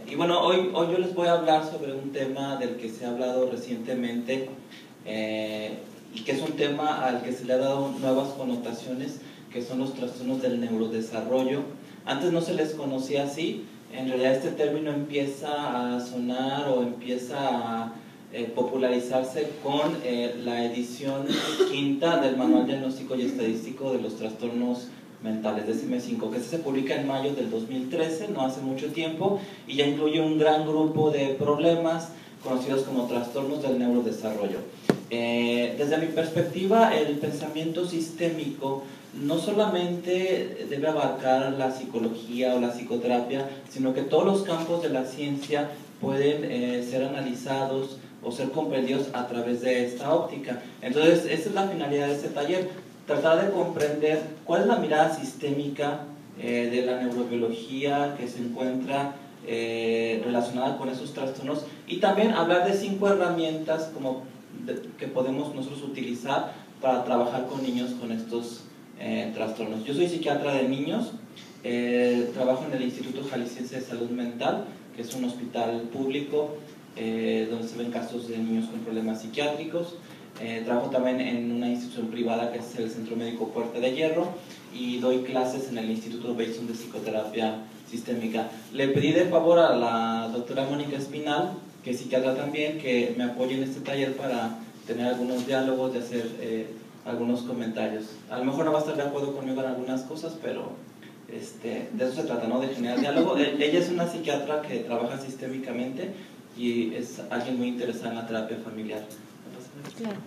Y bueno, hoy yo les voy a hablar sobre un tema del que se ha hablado recientemente y que es un tema al que se le ha dado nuevas connotaciones, que son los trastornos del neurodesarrollo. Antes no se les conocía así, en realidad este término empieza a sonar o empieza a popularizarse con la edición quinta del Manual Diagnóstico y Estadístico de los Trastornos Mentales, DSM-5, que se publica en mayo del 2013, no hace mucho tiempo, y ya incluye un gran grupo de problemas conocidos como trastornos del neurodesarrollo. Desde mi perspectiva, el pensamiento sistémico no solamente debe abarcar la psicología o la psicoterapia, sino que todos los campos de la ciencia pueden ser analizados o ser comprendidos a través de esta óptica. Entonces, esa es la finalidad de este taller, tratar de comprender cuál es la mirada sistémica de la neurobiología que se encuentra relacionada con esos trastornos, y también hablar de 5 herramientas que podemos nosotros utilizar para trabajar con niños con estos trastornos. Yo soy psiquiatra de niños, trabajo en el Instituto Jalisciense de Salud Mental, que es un hospital público donde se ven casos de niños con problemas psiquiátricos. Trabajo también en una institución privada que es el Centro Médico Puerta de Hierro, y doy clases en el Instituto Bateson de Psicoterapia Sistémica. Le pedí de favor a la doctora Mónica Espinal, que es psiquiatra también, que me apoye en este taller para tener algunos diálogos, de hacer algunos comentarios. A lo mejor no va a estar de acuerdo conmigo en algunas cosas, pero de eso se trata, ¿no? De generar diálogo. Ella es una psiquiatra que trabaja sistémicamente y es alguien muy interesada en la terapia familiar. Claro.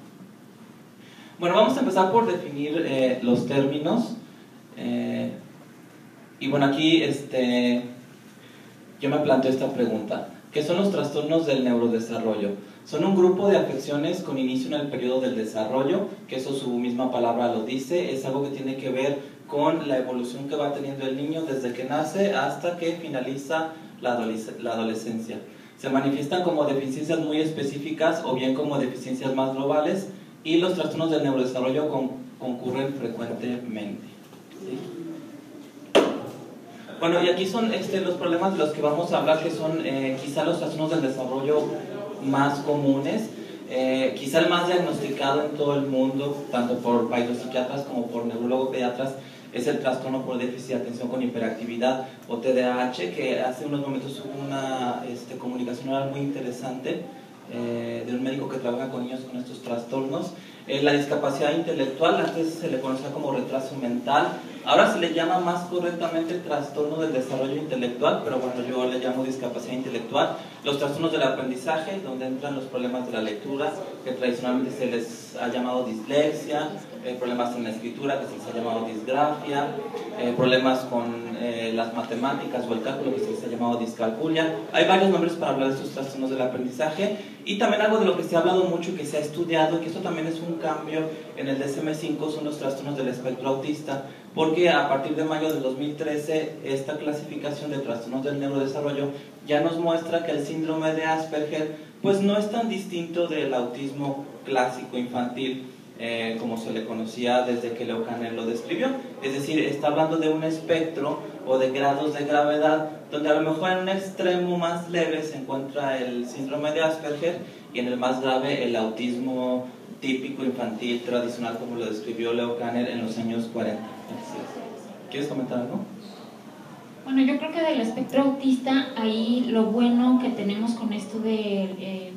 Bueno, vamos a empezar por definir los términos. Y bueno, aquí yo me planteo esta pregunta. ¿Qué son los trastornos del neurodesarrollo? Son un grupo de afecciones con inicio en el periodo del desarrollo, que eso su misma palabra lo dice, es algo que tiene que ver con la evolución que va teniendo el niño desde que nace hasta que finaliza la adolescencia. Se manifiestan como deficiencias muy específicas o bien como deficiencias más globales, y los trastornos del neurodesarrollo concurren frecuentemente. ¿Sí? Bueno, y aquí son los problemas de los que vamos a hablar, que son quizá los trastornos del desarrollo más comunes, quizá el más diagnosticado en todo el mundo, tanto por psiquiatras como por neurólogos pediatras, es el trastorno por déficit de atención con hiperactividad, o TDAH, que hace unos momentos hubo una comunicación oral muy interesante de un médico que trabaja con niños con estos trastornos. La discapacidad intelectual, antes se le conocía como retraso mental, ahora se le llama más correctamente trastorno del desarrollo intelectual, pero bueno, yo le llamo discapacidad intelectual. Los trastornos del aprendizaje, donde entran los problemas de la lectura, que tradicionalmente se les ha llamado dislexia, problemas en la escritura, que se les ha llamado disgrafia, problemas con las matemáticas o el cálculo, que se les ha llamado discalculia. Hay varios nombres para hablar de estos trastornos del aprendizaje, y también algo de lo que se ha hablado mucho, que se ha estudiado, y que esto también es un cambio en el DSM-5, son los trastornos del espectro autista, porque a partir de mayo del 2013 esta clasificación de trastornos del neurodesarrollo ya nos muestra que el síndrome de Asperger pues no es tan distinto del autismo clásico infantil como se le conocía desde que Leo Kanner lo describió. Es decir, está hablando de un espectro o de grados de gravedad, donde a lo mejor en un extremo más leve se encuentra el síndrome de Asperger, y en el más grave el autismo típico infantil tradicional, como lo describió Leo Kanner en los años 40. ¿Quieres comentar algo? Bueno, yo creo que del espectro autista, ahí lo bueno que tenemos con esto de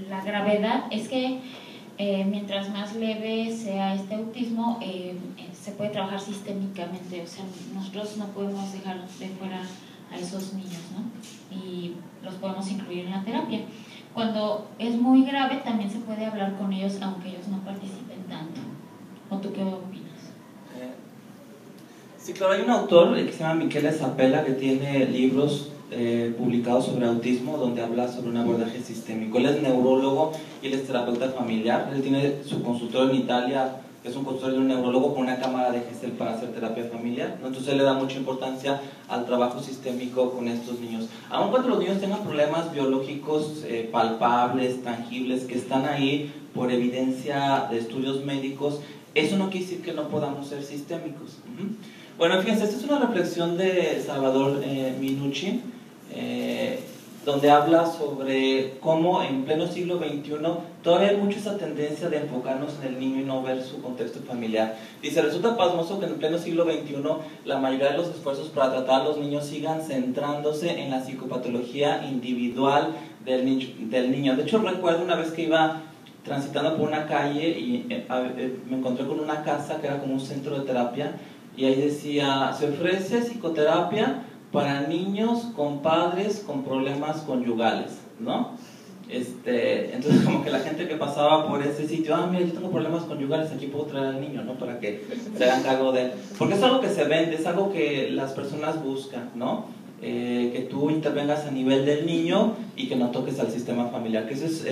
la gravedad es que mientras más leve sea este autismo, se puede trabajar sistémicamente. O sea, nosotros no podemos dejar de fuera a esos niños, ¿no? Y los podemos incluir en la terapia. Cuando es muy grave, también se puede hablar con ellos, aunque ellos no participen tanto. ¿O tú qué opinas? Sí, claro, hay un autor que se llama Michele Sapela, que tiene libros publicados sobre autismo, donde habla sobre un abordaje sistémico. Él es neurólogo y él es terapeuta familiar. Él tiene su consultorio en Italia, que es un consultorio de un neurólogo con una cámara de Gesell para hacer terapia familiar, ¿no? Entonces él le da mucha importancia al trabajo sistémico con estos niños. Aun cuando los niños tengan problemas biológicos palpables, tangibles, que están ahí por evidencia de estudios médicos, eso no quiere decir que no podamos ser sistémicos. Bueno, fíjense, esta es una reflexión de Salvador Minuchin, donde habla sobre cómo en pleno siglo XXI todavía hay mucho esa tendencia de enfocarnos en el niño y no ver su contexto familiar. Dice, resulta pasmoso que en pleno siglo XXI la mayoría de los esfuerzos para tratar a los niños sigan centrándose en la psicopatología individual del niño. De hecho, recuerdo una vez que iba transitando por una calle y me encontré con una casa que era como un centro de terapia, y ahí decía, se ofrece psicoterapia para niños con padres con problemas conyugales, ¿no? Entonces como que la gente que pasaba por ese sitio, mira, yo tengo problemas conyugales, aquí puedo traer al niño, ¿no? Para que se hagan cargo de él. Porque es algo que se vende, es algo que las personas buscan, ¿no? Que tú intervengas a nivel del niño y que no toques al sistema familiar, que eso es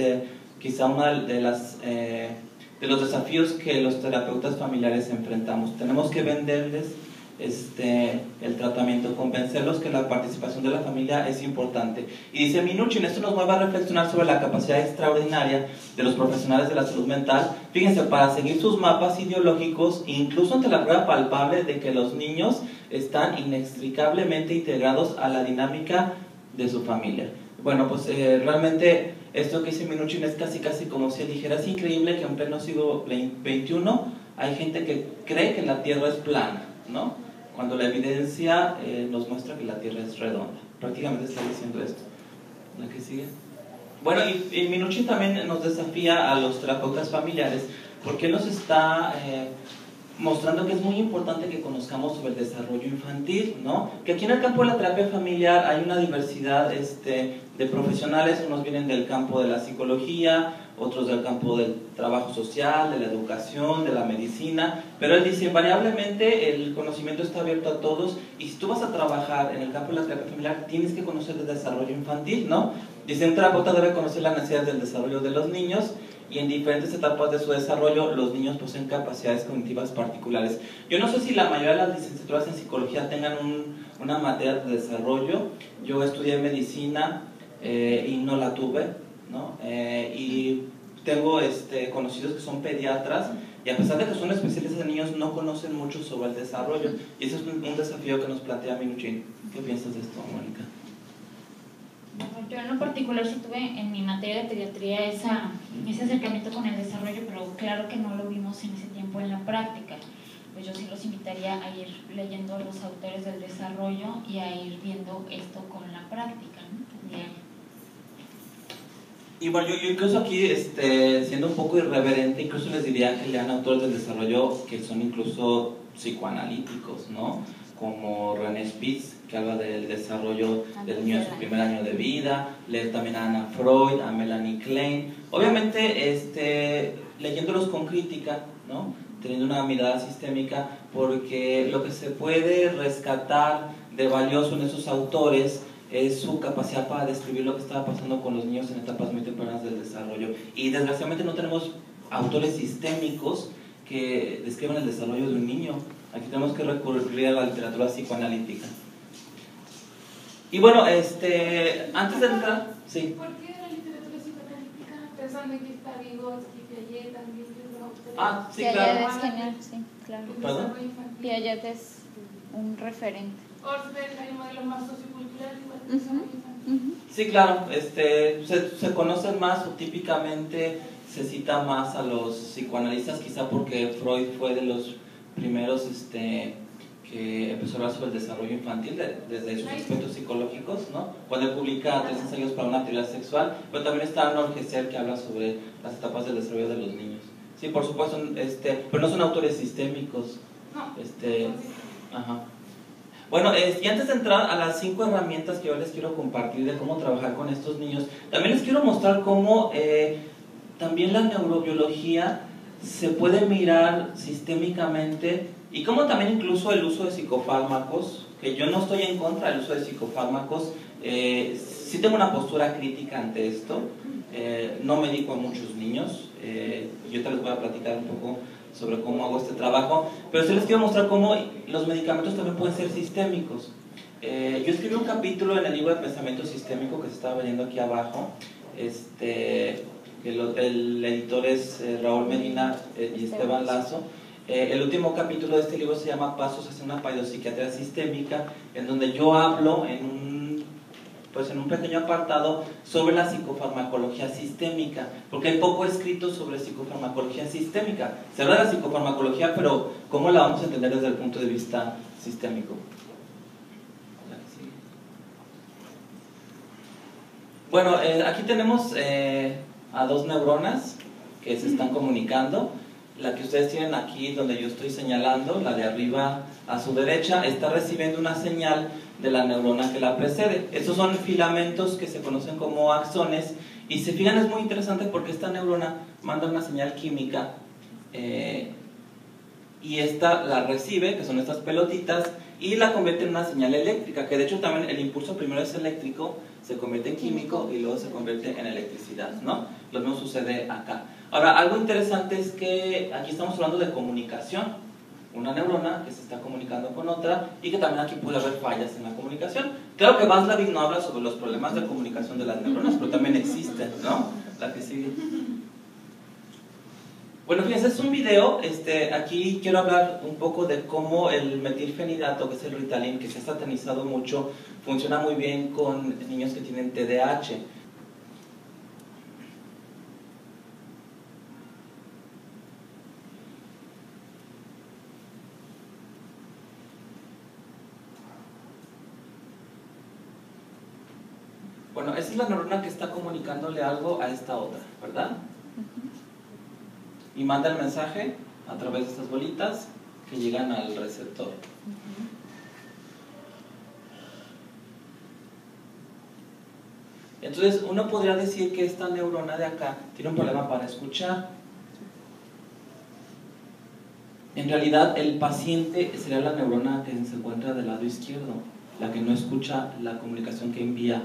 quizá una de los desafíos que los terapeutas familiares enfrentamos. Tenemos que venderles el tratamiento, convencerlos que la participación de la familia es importante. Y dice Minuchin, esto nos mueve a reflexionar sobre la capacidad extraordinaria de los profesionales de la salud mental, fíjense, para seguir sus mapas ideológicos, incluso ante la prueba palpable de que los niños están inextricablemente integrados a la dinámica de su familia. Bueno, pues realmente esto que dice Minuchin es casi como si él dijera, es increíble que en pleno siglo XXI hay gente que cree que la Tierra es plana, ¿no? Cuando la evidencia nos muestra que la Tierra es redonda. Prácticamente está diciendo esto. ¿La que sigue? Bueno, y Minuchin también nos desafía a los terapeutas familiares porque él nos está mostrando que es muy importante que conozcamos sobre el desarrollo infantil, ¿no? Que aquí en el campo de la terapia familiar hay una diversidad de profesionales, unos vienen del campo de la psicología, otros del campo del trabajo social, de la educación, de la medicina, pero él dice, invariablemente el conocimiento está abierto a todos, y si tú vas a trabajar en el campo de la terapia familiar, tienes que conocer el desarrollo infantil, ¿no? Dice, un terapeuta debe conocer las necesidades del desarrollo de los niños, y en diferentes etapas de su desarrollo, los niños poseen capacidades cognitivas particulares. Yo no sé si la mayoría de las licenciaturas en psicología tengan una materia de desarrollo. Yo estudié medicina y no la tuve, ¿no? Y tengo conocidos que son pediatras, y a pesar de que son especialistas en niños, no conocen mucho sobre el desarrollo. Y ese es un desafío que nos plantea Minuchin. ¿Qué piensas de esto, Mónica? Yo en lo particular sí tuve en mi materia de pediatría ese acercamiento con el desarrollo, pero claro que no lo vimos en ese tiempo en la práctica. Pues yo sí los invitaría a ir leyendo a los autores del desarrollo y a ir viendo esto con la práctica, ¿no? Diario. Y bueno, yo incluso aquí, siendo un poco irreverente, incluso les diría que lean autores del desarrollo que son incluso psicoanalíticos, ¿no? Como René Spitz, que habla del desarrollo del niño en su primer año de vida, leer también a Anna Freud, a Melanie Klein, obviamente leyéndolos con crítica, ¿no? Teniendo una mirada sistémica, porque lo que se puede rescatar de valioso en esos autores es su capacidad para describir lo que estaba pasando con los niños en etapas muy tempranas del desarrollo. Y desgraciadamente no tenemos autores sistémicos que describan el desarrollo de un niño. Aquí tenemos que recurrir a la literatura psicoanalítica. Y bueno, antes de entrar, sí. ¿Por qué la literatura psicoanalítica? Pensando que está Vygotsky, Piaget también, que es un autor. Ah, sí, Piaget claro. es genial, sí, claro. ¿Perdón? Piaget es un referente. Orfeld, hay modelos más socioculturales, igual que desarrollo infantil. Sí, claro, se conocen más o típicamente se cita más a los psicoanalistas, quizá porque Freud fue de los primeros que empezó a hablar sobre el desarrollo infantil desde sus aspectos psicológicos, ¿no? Cuando él publica 3 ensayos para una teoría sexual, pero también está Arnold Hessel, que habla sobre las etapas del desarrollo de los niños. Sí, por supuesto, pero no son autores sistémicos. No. Ajá. Bueno, y antes de entrar a las 5 herramientas que yo les quiero compartir de cómo trabajar con estos niños, también les quiero mostrar cómo también la neurobiología se puede mirar sistémicamente, y cómo también incluso el uso de psicofármacos, que yo no estoy en contra del uso de psicofármacos, sí tengo una postura crítica ante esto, no medico a muchos niños, yo te les voy a platicar un poco sobre cómo hago este trabajo, pero sí les quiero mostrar cómo los medicamentos también pueden ser sistémicos. Yo escribí un capítulo en el libro de pensamiento sistémico que se estaba leyendo aquí abajo, el editor es Raúl Medina y Esteban Lazo. El último capítulo de este libro se llama Pasos hacia una pseudopsiquiatría sistémica, en donde yo hablo en pues en un pequeño apartado sobre la psicofarmacología sistémica, porque hay poco escrito sobre psicofarmacología sistémica. Se habla de la psicofarmacología, pero ¿cómo la vamos a entender desde el punto de vista sistémico? Bueno, aquí tenemos a dos neuronas que se están comunicando. La que ustedes tienen aquí, donde yo estoy señalando, la de arriba a su derecha, está recibiendo una señal de la neurona que la precede. Estos son filamentos que se conocen como axones, y se fijan, es muy interesante porque esta neurona manda una señal química y esta la recibe, que son estas pelotitas, y la convierte en una señal eléctrica, que de hecho también el impulso primero es eléctrico, se convierte en químico y luego se convierte en electricidad, ¿no? Lo mismo sucede acá. Ahora, algo interesante es que aquí estamos hablando de comunicación, una neurona que se está comunicando con otra, y que también aquí puede haber fallas en la comunicación. Claro que Václavic no habla sobre los problemas de comunicación de las neuronas, pero también existen, ¿no? La que sigue. Bueno, fíjense, es un video. Aquí quiero hablar un poco de cómo el metilfenidato, que es el Ritalin, que se ha satanizado mucho, funciona muy bien con niños que tienen TDAH. Bueno, esa es la neurona que está comunicándole algo a esta otra, ¿verdad? Y manda el mensaje a través de estas bolitas que llegan al receptor. Entonces, uno podría decir que esta neurona de acá tiene un problema para escuchar. En realidad, el paciente sería la neurona que se encuentra del lado izquierdo, la que no escucha la comunicación que envía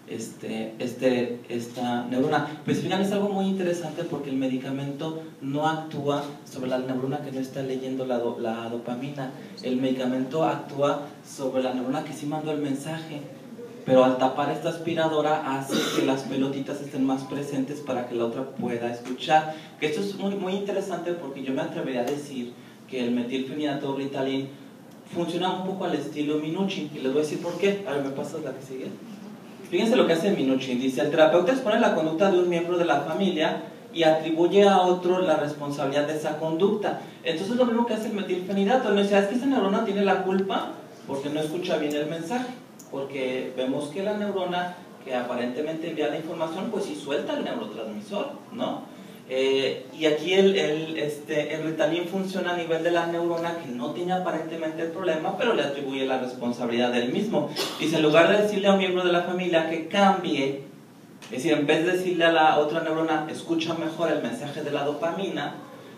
esta neurona. Pues fíjense, es algo muy interesante porque el medicamento no actúa sobre la neurona que no está leyendo la dopamina. El medicamento actúa sobre la neurona que sí mandó el mensaje, pero al tapar esta aspiradora hace que las pelotitas estén más presentes para que la otra pueda escuchar. Que esto es muy, muy interesante porque yo me atrevería a decir que el metilfenidato Ritalin funciona un poco al estilo Minuchin, y les voy a decir por qué. A ver, ¿me pasas la que sigue? Fíjense lo que hace Minuchin. Dice: el terapeuta expone la conducta de un miembro de la familia y atribuye a otro la responsabilidad de esa conducta. Entonces es lo mismo que hace el metilfenidato. Él dice: es que esa neurona tiene la culpa porque no escucha bien el mensaje, porque vemos que la neurona que aparentemente envía la información, pues sí suelta el neurotransmisor, ¿no? Y aquí el Ritalin funciona a nivel de la neurona que no tiene aparentemente el problema, pero le atribuye la responsabilidad del mismo. Dice: en lugar de decirle a un miembro de la familia que cambie, es decir, en vez de decirle a la otra neurona escucha mejor el mensaje de la dopamina,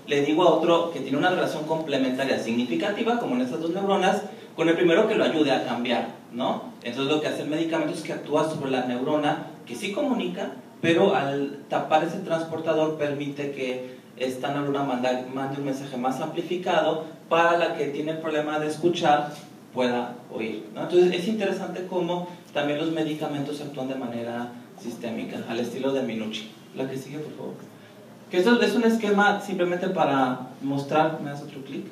le digo a otro que tiene una relación complementaria significativa, como en estas dos neuronas, con el primero que lo ayude a cambiar, ¿no? Entonces lo que hace el medicamento es que actúa sobre la neurona que sí comunica, pero al tapar ese transportador permite que esta neurona mande un mensaje más amplificado para la que tiene el problema de escuchar pueda oír, ¿no? Entonces es interesante cómo también los medicamentos actúan de manera sistémica, al estilo de Minuchin. La que sigue, por favor. Que esto es un esquema simplemente para mostrar, ¿me das otro clic?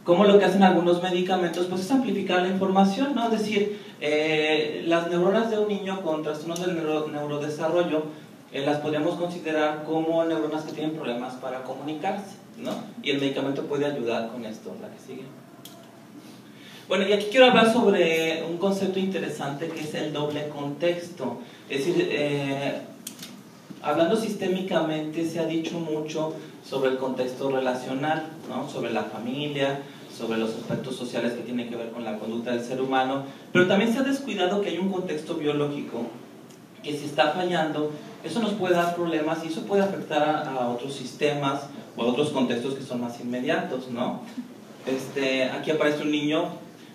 Cómo lo que hacen algunos medicamentos pues es amplificar la información, ¿no? Es decir, las neuronas de un niño con trastornos del neurodesarrollo las podríamos considerar como neuronas que tienen problemas para comunicarse, ¿no? Y el medicamento puede ayudar con esto. La que sigue. Bueno, y aquí quiero hablar sobre un concepto interesante que es el doble contexto. Es decir, hablando sistémicamente se ha dicho mucho sobre el contexto relacional, ¿no? Sobre la familia, sobre los aspectos sociales que tienen que ver con la conducta del ser humano, pero también se ha descuidado que hay un contexto biológico que si está fallando, eso nos puede dar problemas y eso puede afectar a otros sistemas o a otros contextos que son más inmediatos, ¿no? Aquí aparece un niño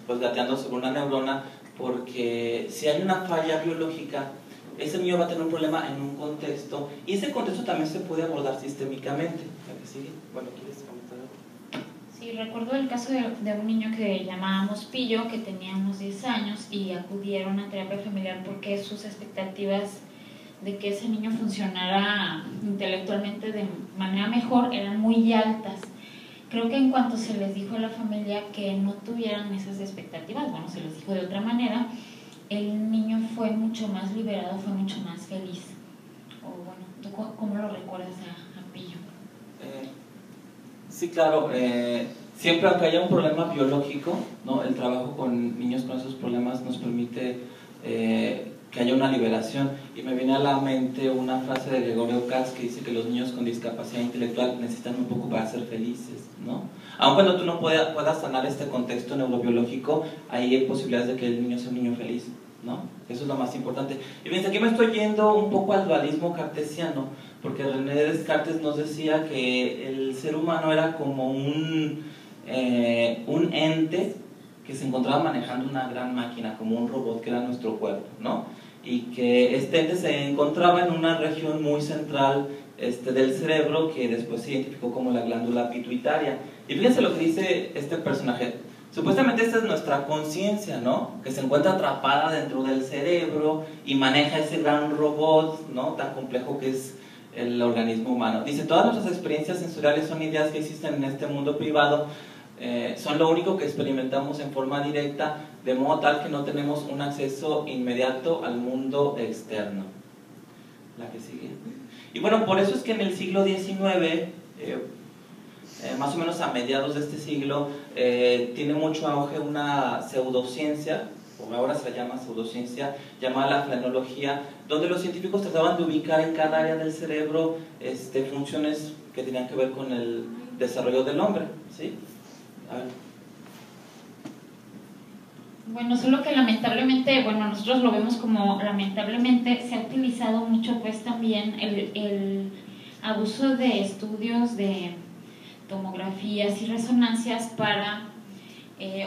pues gateando sobre una neurona, porque si hay una falla biológica, ese niño va a tener un problema en un contexto, y ese contexto también se puede abordar sistémicamente. ¿La que sigue? Bueno, ¿quieres comentar algo? Sí, recuerdo el caso de un niño que llamábamos Pillo, que tenía unos 10 años y acudieron a terapia familiar porque sus expectativas de que ese niño funcionara intelectualmente de manera mejor eran muy altas. Creo que en cuanto se les dijo a la familia que no tuvieran esas expectativas, bueno, se les dijo de otra manera, el niño fue mucho más liberado, fue mucho más feliz. O bueno, ¿tú cómo lo recuerdas a Pillo? Sí, claro. Siempre, aunque haya un problema biológico, ¿no? El trabajo con niños con esos problemas nos permite que haya una liberación. Y me viene a la mente una frase de Gregorio Katz que dice que los niños con discapacidad intelectual necesitan un poco para ser felices, ¿no? Aun cuando tú no puedas sanar este contexto neurobiológico, ahí hay posibilidades de que el niño sea un niño feliz, ¿no? Eso es lo más importante. Y fíjense, aquí me estoy yendo un poco al dualismo cartesiano, porque René Descartes nos decía que el ser humano era como un ente que se encontraba manejando una gran máquina, como un robot que era nuestro cuerpo, ¿no? Y que este ente se encontraba en una región muy central del cerebro que después se identificó como la glándula pituitaria. Y fíjense lo que dice este personaje. Supuestamente esta es nuestra conciencia, ¿no? Que se encuentra atrapada dentro del cerebro y maneja ese gran robot, ¿no? Tan complejo que es el organismo humano. Dice, todas nuestras experiencias sensoriales son ideas que existen en este mundo privado, son lo único que experimentamos en forma directa, de modo tal que no tenemos un acceso inmediato al mundo externo. La que sigue. Y bueno, por eso es que en el siglo XIX, más o menos a mediados de este siglo, tiene mucho auge una pseudociencia, o ahora se la llama pseudociencia, llamada la frenología, donde los científicos trataban de ubicar en cada área del cerebro funciones que tenían que ver con el desarrollo del hombre, ¿sí? A ver. Bueno, solo que lamentablemente, bueno, nosotros lo vemos como lamentablemente se ha utilizado mucho pues también el abuso de estudios de tomografías y resonancias para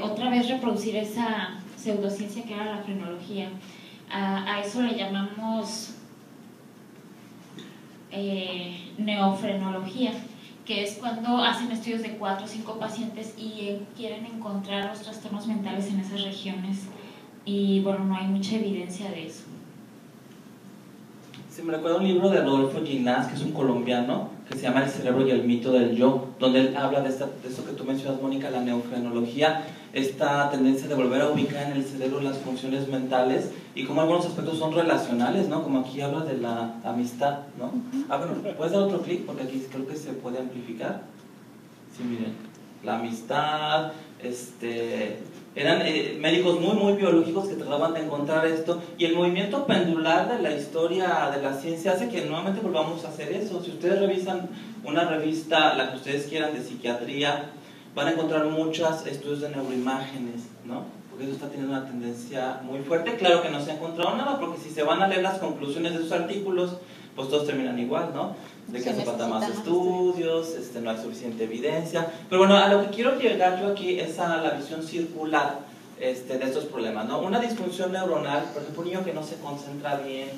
otra vez reproducir esa pseudociencia que era la frenología. A eso le llamamos neofrenología, que es cuando hacen estudios de 4 o 5 pacientes y quieren encontrar los trastornos mentales en esas regiones, y bueno, no hay mucha evidencia de eso. Sí, me recuerda un libro de Rodolfo Ginás, que es un colombiano, que se llama El cerebro y el mito del yo, donde él habla de esto que tú mencionas, Mónica, la neofrenología, esta tendencia de volver a ubicar en el cerebro las funciones mentales y cómo algunos aspectos son relacionales, ¿no? Como aquí habla de la amistad, ¿no? Ah, bueno, ¿puedes dar otro clic? Porque aquí creo que se puede amplificar. Sí, miren, la amistad, eran médicos muy, muy biológicos que trataban de encontrar esto, y el movimiento pendular de la historia de la ciencia hace que nuevamente volvamos a hacer eso. Si ustedes revisan una revista, la que ustedes quieran, de psiquiatría, van a encontrar muchos estudios de neuroimágenes, ¿no? Porque eso está teniendo una tendencia muy fuerte. Claro que no se ha encontrado nada, porque si se van a leer las conclusiones de esos artículos, pues todos terminan igual, ¿no? De que hace falta más estudios, no hay suficiente evidencia. Pero bueno, a lo que quiero llegar yo aquí es a la visión circular de estos problemas, ¿no? Una disfunción neuronal, por ejemplo, un niño que no se concentra bien,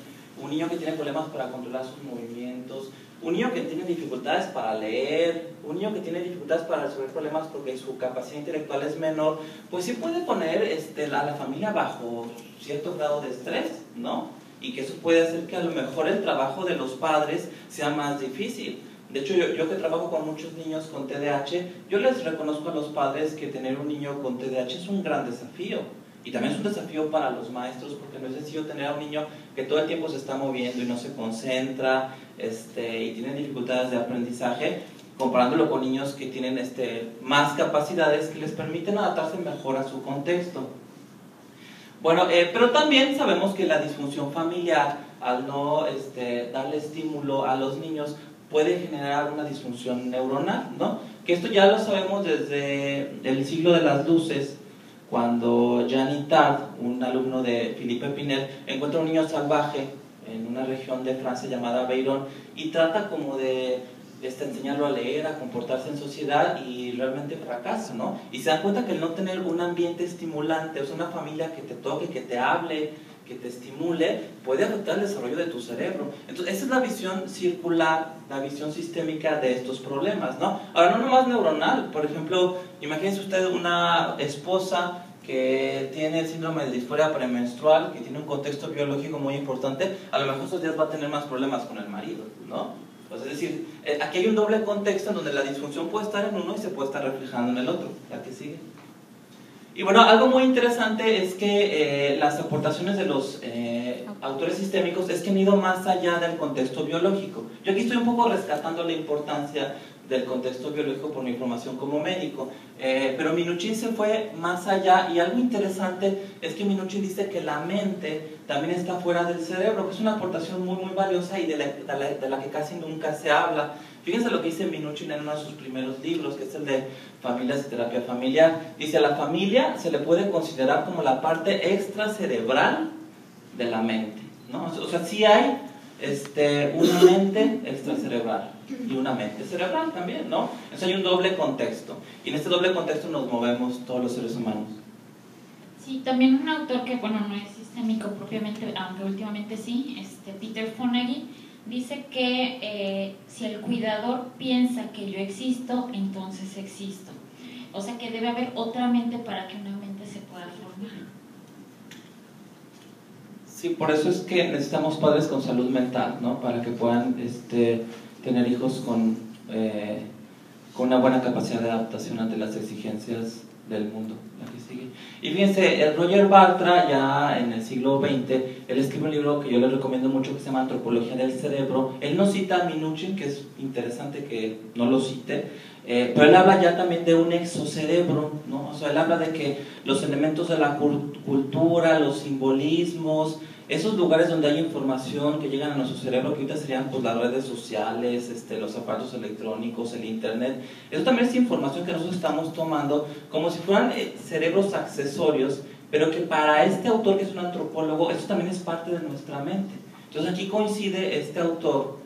un niño que tiene problemas para controlar sus movimientos, un niño que tiene dificultades para leer, un niño que tiene dificultades para resolver problemas porque su capacidad intelectual es menor, pues sí puede poner a la familia bajo cierto grado de estrés, ¿no? Y que eso puede hacer que a lo mejor el trabajo de los padres sea más difícil. De hecho, yo que trabajo con muchos niños con TDAH, yo les reconozco a los padres que tener un niño con TDAH es un gran desafío. Y también es un desafío para los maestros, porque no es sencillo tener a un niño que todo el tiempo se está moviendo y no se concentra, y tiene dificultades de aprendizaje, comparándolo con niños que tienen más capacidades que les permiten adaptarse mejor a su contexto. Bueno, pero también sabemos que la disfunción familiar, al no darle estímulo a los niños, puede generar una disfunción neuronal, ¿no? Que esto ya lo sabemos desde el siglo de las luces, cuando Jean Itard, un alumno de Philippe Pinel, encuentra un niño salvaje en una región de Francia llamada Aveyron y trata como de enseñarlo a leer, a comportarse en sociedad, y realmente fracasa, ¿no? Y se dan cuenta que el no tener un ambiente estimulante, o sea, una familia que te toque, que te hable, que te estimule, puede afectar el desarrollo de tu cerebro. Entonces, esa es la visión circular, la visión sistémica de estos problemas, ¿no? Ahora, no nomás neuronal. Por ejemplo, imagínense usted una esposa que tiene el síndrome de disforia premenstrual, que tiene un contexto biológico muy importante, a lo mejor esos días va a tener más problemas con el marido, ¿no? Pues es decir, aquí hay un doble contexto en donde la disfunción puede estar en uno y se puede estar reflejando en el otro. ¿La que sigue? Y bueno, algo muy interesante es que las aportaciones de los autores sistémicos es que han ido más allá del contexto biológico. Yo aquí estoy un poco rescatando la importancia del contexto biológico por mi formación como médico, pero Minuchin se fue más allá, y algo interesante es que Minuchin dice que la mente también está fuera del cerebro, que es una aportación muy valiosa y de la que casi nunca se habla. Fíjense lo que dice Minuchin en uno de sus primeros libros, que es el de Familias y Terapia Familiar. Dice: a la familia se le puede considerar como la parte extracerebral de la mente, ¿no? O sea, sí hay una mente extracerebral y una mente cerebral también, ¿no? Entonces hay un doble contexto, y en este doble contexto nos movemos todos los seres humanos. Sí, también un autor que, bueno, no es sistémico propiamente, aunque últimamente sí, Peter Fonagy, dice que si el cuidador piensa que yo existo, entonces existo. O sea que debe haber otra mente para que una mente se pueda formar. Sí, por eso es que necesitamos padres con salud mental, ¿no? Para que puedan tener hijos con una buena capacidad de adaptación ante las exigencias del mundo. La que sigue. Y fíjense, Roger Bartra, ya en el siglo XX, él escribe un libro que yo les recomiendo mucho, que se llama Antropología del Cerebro. Él no cita a Minuchin, que es interesante que no lo cite, pero él habla ya también de un exocerebro, ¿no? O sea, él habla de que los elementos de la cultura, los simbolismos, esos lugares donde hay información que llegan a nuestro cerebro, que ahorita serían pues las redes sociales, los aparatos electrónicos, el internet, eso también es información que nosotros estamos tomando como si fueran cerebros accesorios, pero que para este autor, que es un antropólogo, eso también es parte de nuestra mente. Entonces aquí coincide este autor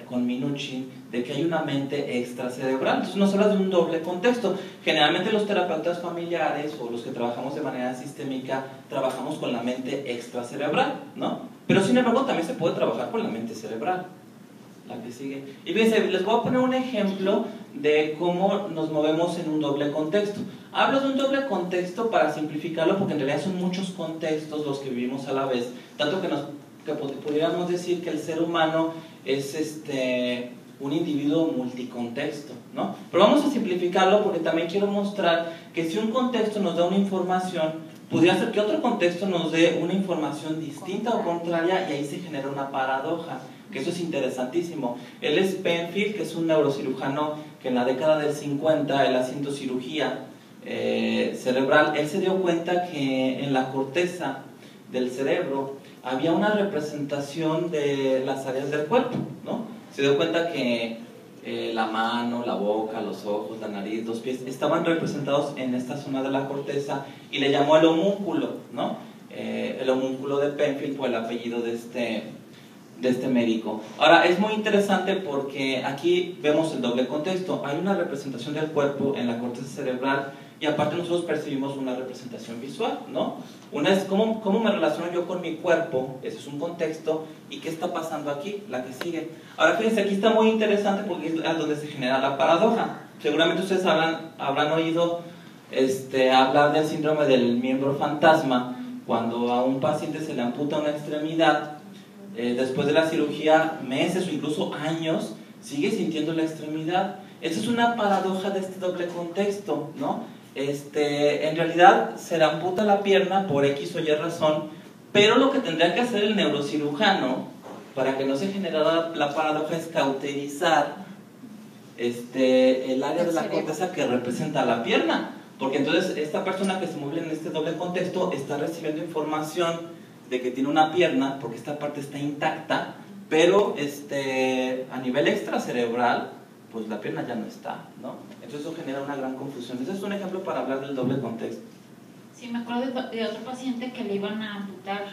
con Minuchin, de que hay una mente extracerebral. Entonces nos habla de un doble contexto. Generalmente los terapeutas familiares o los que trabajamos de manera sistémica trabajamos con la mente extracerebral, ¿no? Pero sin embargo también se puede trabajar con la mente cerebral. La que sigue. Y fíjense, les voy a poner un ejemplo de cómo nos movemos en un doble contexto. Hablo de un doble contexto para simplificarlo, porque en realidad son muchos contextos los que vivimos a la vez, tanto que pudiéramos decir que el ser humano es un individuo multicontexto, ¿no? Pero vamos a simplificarlo, porque también quiero mostrar que si un contexto nos da una información, pudiera ser que otro contexto nos dé una información distinta o contraria, y ahí se genera una paradoja, que eso es interesantísimo. Él es Penfield, que es un neurocirujano que en la década del 50, él haciendo cirugía cerebral, él se dio cuenta que en la corteza del cerebro había una representación de las áreas del cuerpo, ¿no? Se dio cuenta que la mano, la boca, los ojos, la nariz, los pies estaban representados en esta zona de la corteza, y le llamó el homúnculo, ¿no? El homúnculo de Penfield fue el apellido de este médico. Ahora, es muy interesante porque aquí vemos el doble contexto. Hay una representación del cuerpo en la corteza cerebral, y aparte nosotros percibimos una representación visual, ¿no? Una es cómo me relaciono yo con mi cuerpo, ese es un contexto, y qué está pasando aquí, la que sigue. Ahora fíjense, aquí está muy interesante porque es donde se genera la paradoja. Seguramente ustedes habrán oído hablar del síndrome del miembro fantasma, cuando a un paciente se le amputa una extremidad, después de la cirugía, meses o incluso años, sigue sintiendo la extremidad. Esa es una paradoja de este doble contexto, ¿no? En realidad se le amputa la pierna por X o Y razón, pero lo que tendría que hacer el neurocirujano para que no se generara la paradoja es cauterizar el área de la corteza que representa la pierna, porque entonces esta persona que se mueve en este doble contexto está recibiendo información de que tiene una pierna, porque esta parte está intacta, pero a nivel extracerebral, pues la pierna ya no está, ¿no? Entonces eso genera una gran confusión. Ese es un ejemplo para hablar del doble contexto. Sí, me acuerdo de otro paciente que le iban a amputar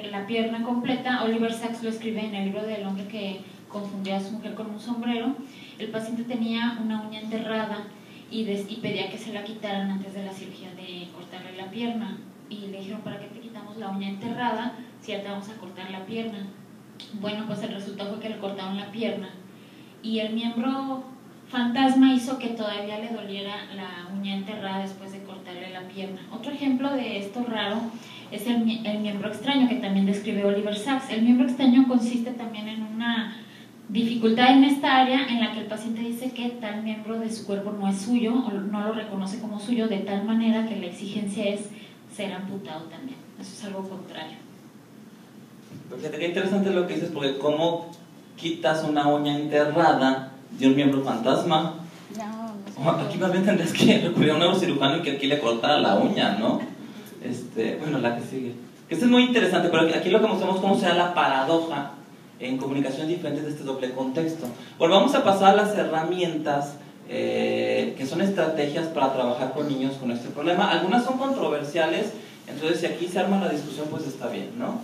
la pierna completa. Oliver Sacks lo escribe en el libro del hombre que confundía a su mujer con un sombrero. El paciente tenía una uña enterrada y pedía que se la quitaran antes de la cirugía de cortarle la pierna. Y le dijeron: ¿para qué te quitamos la uña enterrada si ya te vamos a cortar la pierna? Bueno, pues el resultado fue que le cortaron la pierna, y el miembro fantasma hizo que todavía le doliera la uña enterrada después de cortarle la pierna. Otro ejemplo de esto raro es el miembro extraño, que también describe Oliver Sacks. El miembro extraño consiste también en dificultad en esta área en la que el paciente dice que tal miembro de su cuerpo no es suyo o no lo reconoce como suyo, de tal manera que la exigencia es ser amputado también. Eso es algo contrario. Fíjate qué interesante lo que dices, porque ¿cómo quitas una uña enterrada de un miembro fantasma? No, Aquí más bien tendrías que recurrir a un neurocirujano y que aquí le cortara la uña, ¿no? Bueno, la que sigue. Esto es muy interesante, pero aquí lo que mostramos es cómo se da la paradoja en comunicaciones diferentes de este doble contexto. Bueno, vamos a pasar a las herramientas que son estrategias para trabajar con niños con este problema. Algunas son controversiales, entonces si aquí se arma la discusión, pues está bien, ¿no?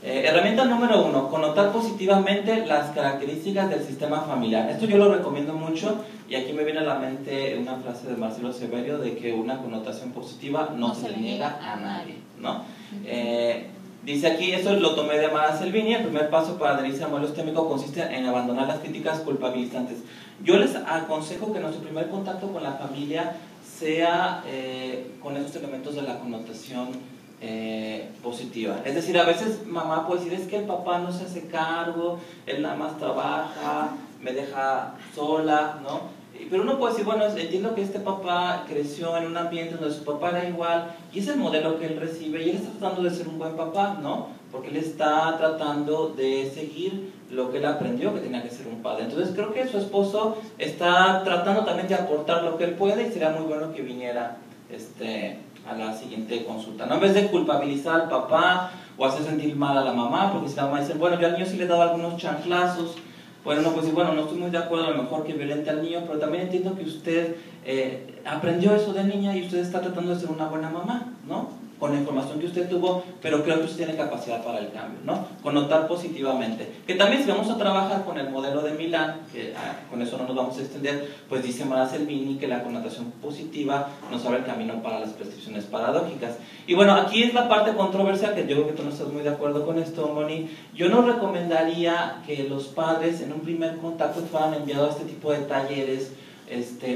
Herramienta número 1, connotar positivamente las características del sistema familiar. Esto yo lo recomiendo mucho y aquí me viene a la mente una frase de Marcelo Severio de que una connotación positiva no se le niega a nadie, ¿no? Dice aquí, eso lo tomé de Mara Selvini, el primer paso para adherirse al modelo sistémico consiste en abandonar las críticas culpabilizantes. Yo les aconsejo que nuestro primer contacto con la familia sea con esos elementos de la connotación positiva. Es decir, a veces mamá puede decir, es que el papá no se hace cargo, él nada más trabaja, me deja sola, ¿no? Pero uno puede decir, bueno, entiendo que este papá creció en un ambiente donde su papá era igual y es el modelo que él recibe y él está tratando de ser un buen papá, ¿no? Porque él está tratando de seguir lo que él aprendió que tenía que ser un padre. Entonces creo que su esposo está tratando también de aportar lo que él puede y sería muy bueno que viniera a la siguiente consulta, ¿no? En vez de culpabilizar al papá o hacer sentir mal a la mamá, porque si la mamá dice, bueno, yo al niño sí le he dado algunos chanclazos, bueno, no, pues bueno, no estoy muy de acuerdo, a lo mejor que violente al niño, pero también entiendo que usted aprendió eso de niña y usted está tratando de ser una buena mamá, ¿no? Con la información que usted tuvo, pero creo que usted tiene capacidad para el cambio, ¿no? Connotar positivamente. Que también si vamos a trabajar con el modelo de Milán, que con eso no nos vamos a extender, pues dice Mara Selvini que la connotación positiva nos abre el camino para las prescripciones paradójicas. Y bueno, aquí es la parte controversial, que yo creo que tú no estás muy de acuerdo con esto, Moni. Yo no recomendaría que los padres en un primer contacto fueran enviados a este tipo de talleres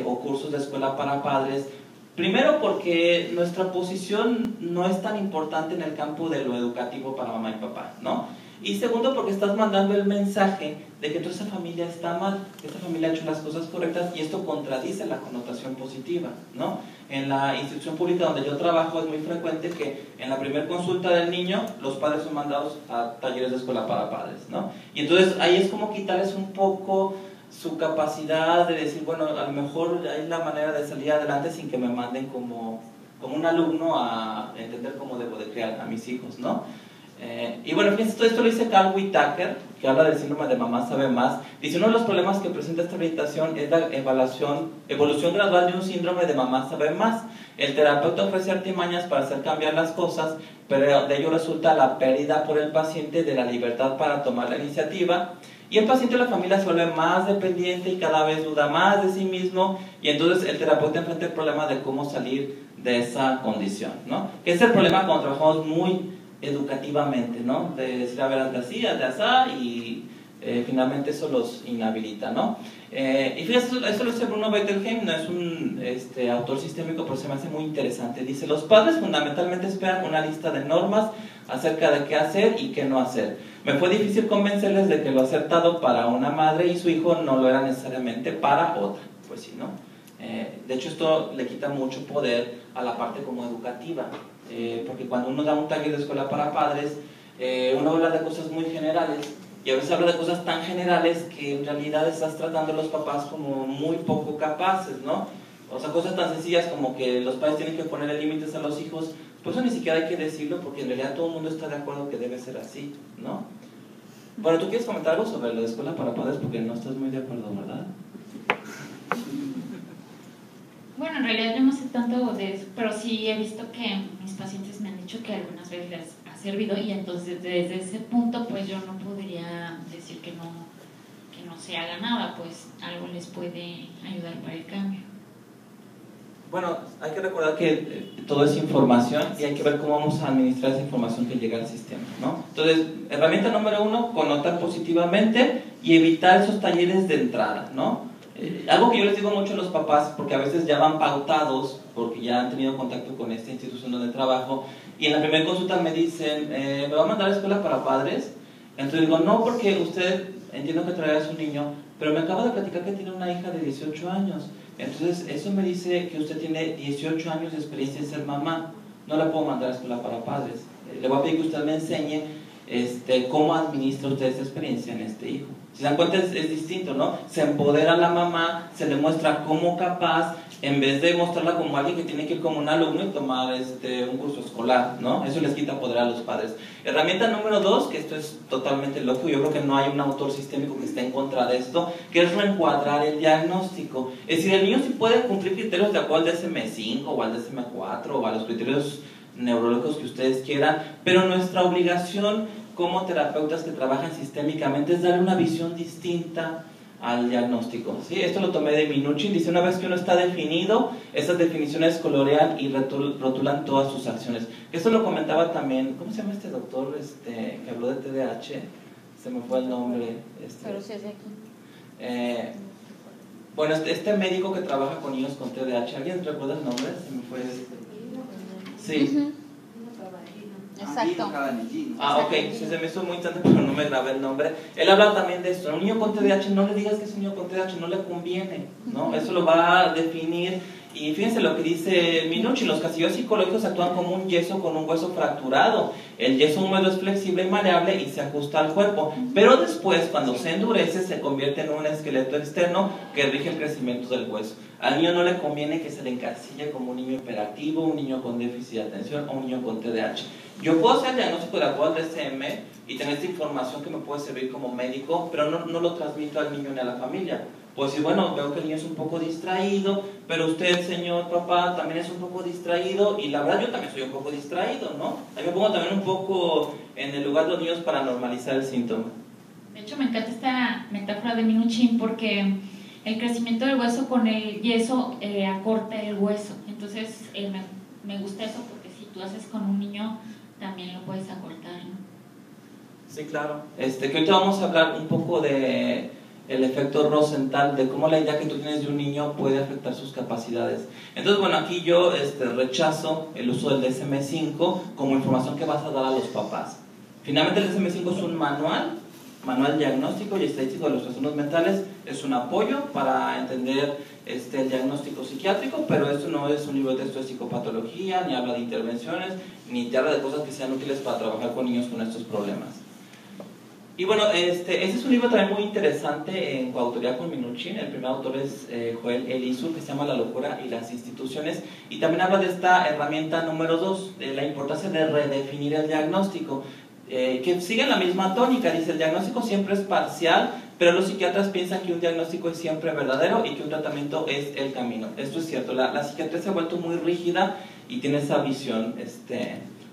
o cursos de escuela para padres. Primero porque nuestra posición no es tan importante en el campo de lo educativo para mamá y papá, ¿no? Y segundo porque estás mandando el mensaje de que toda esa familia está mal, que esta familia ha hecho las cosas correctas y esto contradice la connotación positiva, ¿no? En la institución pública donde yo trabajo es muy frecuente que en la primera consulta del niño los padres son mandados a talleres de escuela para padres, ¿no? Y entonces ahí es como quitarles un poco su capacidad de decir, bueno, a lo mejor hay la manera de salir adelante sin que me manden como un alumno a entender cómo debo de criar a mis hijos, ¿no? Y bueno, fíjense, todo esto lo dice Carl Whitaker, que habla del síndrome de mamá sabe más. Dice, uno de los problemas que presenta esta rehabilitación es la evolución gradual de un síndrome de mamá sabe más. El terapeuta ofrece artimañas para hacer cambiar las cosas, pero de ello resulta la pérdida por el paciente de la libertad para tomar la iniciativa. Y el paciente o la familia se vuelve más dependiente y cada vez duda más de sí mismo y entonces el terapeuta enfrenta el problema de cómo salir de esa condición, ¿no? Que es el problema cuando trabajamos muy educativamente, ¿no? De decir, a ver, hazte así, hazte así y finalmente eso los inhabilita, ¿no? Y fíjate, eso lo dice Bruno Bettelheim, no es un autor sistémico, pero se me hace muy interesante. Dice, los padres fundamentalmente esperan una lista de normas acerca de qué hacer y qué no hacer. Me fue difícil convencerles de que lo acertado para una madre y su hijo no lo era necesariamente para otra. Pues sí, ¿no? De hecho, esto le quita mucho poder a la parte como educativa, porque cuando uno da un taller de escuela para padres, uno habla de cosas muy generales y a veces habla de cosas tan generales que en realidad estás tratando a los papás como muy poco capaces, ¿no? O sea, cosas tan sencillas como que los padres tienen que ponerle límites a los hijos, pues eso ni siquiera hay que decirlo porque en realidad todo el mundo está de acuerdo que debe ser así, ¿no? Bueno, ¿tú quieres comentar algo sobre la escuela para padres? Porque no estás muy de acuerdo, ¿verdad? Bueno, en realidad yo no sé tanto de eso, pero sí he visto que mis pacientes me han dicho que algunas veces les ha servido y entonces desde ese punto pues yo no podría decir que no se haga nada, pues algo les puede ayudar para el cambio. Bueno, hay que recordar que todo es información y hay que ver cómo vamos a administrar esa información que llega al sistema, ¿no? Entonces, herramienta número 1, connotar positivamente y evitar esos talleres de entrada, ¿no? Algo que yo les digo mucho a los papás, porque a veces ya van pautados, porque ya han tenido contacto con esta institución donde trabajo, y en la primera consulta me dicen, ¿me va a mandar a la escuela para padres? Entonces digo, no, porque usted entiendo que traerás un niño, pero me acaba de platicar que tiene una hija de 18 años. Entonces, eso me dice que usted tiene 18 años de experiencia en ser mamá. No la puedo mandar a escuela para padres. Le voy a pedir que usted me enseñe cómo administra usted esa experiencia en este hijo. Si se dan cuenta, es distinto, ¿no? Se empodera a la mamá, se le muestra como capaz, en vez de mostrarla como alguien que tiene que ir como un alumno y tomar un curso escolar, ¿no? Eso les quita poder a los padres. Herramienta número 2, que esto es totalmente loco, yo creo que no hay un autor sistémico que esté en contra de esto, que es reencuadrar el diagnóstico. Es decir, el niño sí puede cumplir criterios de acuerdo al DSM-5 o al DSM-4 o a los criterios neurológicos que ustedes quieran, pero nuestra obligación como terapeutas que trabajan sistémicamente es darle una visión distinta al diagnóstico. ¿Sí? Esto lo tomé de Minuchin, dice: una vez que uno está definido, esas definiciones colorean y rotulan todas sus acciones. Esto lo comentaba también, ¿cómo se llama este doctor que habló de TDAH? Se me fue el nombre. Pero si es de aquí. Bueno, este médico que trabaja con niños con TDAH, ¿alguien recuerda el nombre? Se me fue. Sí. Exacto. Ok, se me hizo muy interesante, pero no me grabé el nombre. Él habla también de esto. Un niño con TDAH, no le digas que es un niño con TDAH, no le conviene, ¿no? Eso lo va a definir. Y fíjense lo que dice Minuchin: los castillos psicológicos actúan como un yeso con un hueso fracturado. El yeso húmedo es flexible y maleable y se ajusta al cuerpo, pero después, cuando se endurece, se convierte en un esqueleto externo que rige el crecimiento del hueso. Al niño no le conviene que se le encasille como un niño hiperactivo, un niño con déficit de atención o un niño con TDAH. Yo puedo hacer el diagnóstico de acuerdo al DSM y tener esta información que me puede servir como médico, pero no lo transmito al niño ni a la familia. Pues sí, bueno, veo que el niño es un poco distraído, pero usted, señor papá, también es un poco distraído, y la verdad yo también soy un poco distraído, ¿no? Ahí me pongo también un poco en el lugar de los niños para normalizar el síntoma. De hecho, me encanta esta metáfora de Minuchin porque el crecimiento del hueso con el yeso acorta el hueso. Entonces, me gusta eso porque si tú haces con un niño, también lo puedes acortar, ¿no? Sí, claro. Que ahorita vamos a hablar un poco de el efecto Rosenthal, de cómo la idea que tú tienes de un niño puede afectar sus capacidades. Entonces, bueno, aquí yo rechazo el uso del DSM-5 como información que vas a dar a los papás. Finalmente, el DSM-5 es un manual diagnóstico y estadístico de los trastornos mentales, es un apoyo para entender el diagnóstico psiquiátrico, pero esto no es un libro de texto de psicopatología, ni habla de intervenciones, ni te habla de cosas que sean útiles para trabajar con niños con estos problemas. Y bueno, este es un libro también muy interesante en coautoría con Minuchin. El primer autor es Joel Elizur, que se llama La locura y las instituciones, y también habla de esta herramienta número 2, de la importancia de redefinir el diagnóstico, que sigue la misma tónica. Dice: el diagnóstico siempre es parcial, pero los psiquiatras piensan que un diagnóstico es siempre verdadero y que un tratamiento es el camino. Esto es cierto, la psiquiatría se ha vuelto muy rígida y tiene esa visión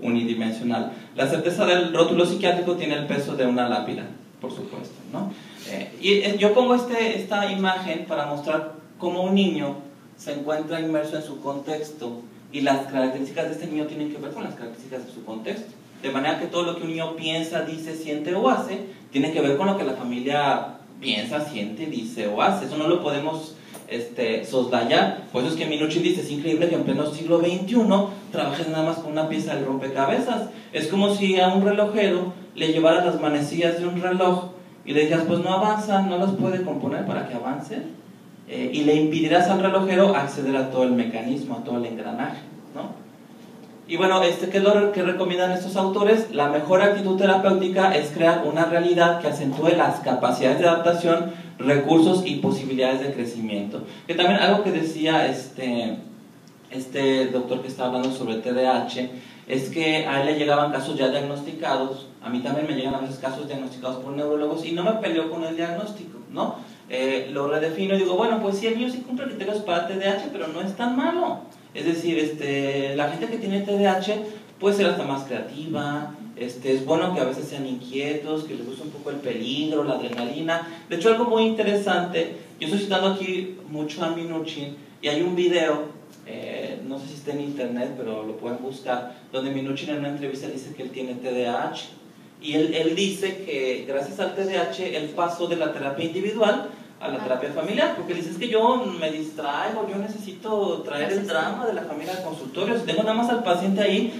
unidimensional. La certeza del rótulo psiquiátrico tiene el peso de una lápida, por supuesto, ¿no? Yo pongo esta imagen para mostrar cómo un niño se encuentra inmerso en su contexto, y las características de este niño tienen que ver con las características de su contexto. De manera que todo lo que un niño piensa, dice, siente o hace tiene que ver con lo que la familia piensa, siente, dice o hace. Eso no lo podemos soslayar. Por eso es que Minuchin dice: es increíble que en pleno siglo XXI trabajes nada más con una pieza del rompecabezas. Es como si a un relojero le llevaras las manecillas de un reloj y le dijeras: pues no avanzan, no las puede componer para que avance, y le impedirás al relojero acceder a todo el mecanismo, a todo el engranaje, ¿no? Y bueno, ¿qué es lo que recomiendan estos autores? La mejor actitud terapéutica es crear una realidad que acentúe las capacidades de adaptación, recursos y posibilidades de crecimiento. Que también algo que decía este doctor que está hablando sobre TDAH, es que a él le llegaban casos ya diagnosticados, a mí también me llegan a veces casos diagnosticados por neurólogos, y no me peleo con el diagnóstico, ¿no? Lo redefino y digo: bueno, pues sí, el niño sí cumple criterios para TDAH, pero no es tan malo. Es decir, la gente que tiene TDAH puede ser hasta más creativa, es bueno que a veces sean inquietos, que les guste un poco el peligro, la adrenalina. De hecho, algo muy interesante, yo estoy citando aquí mucho a Minuchin, y hay un video, no sé si está en internet, pero lo pueden buscar, donde Minuchin en una entrevista dice que él tiene TDAH, y él dice que gracias al TDAH él pasó de la terapia individual a la terapia familiar, porque dices que yo me distraigo, yo necesito traer el drama de la familia al consultorio. Si tengo nada más al paciente ahí,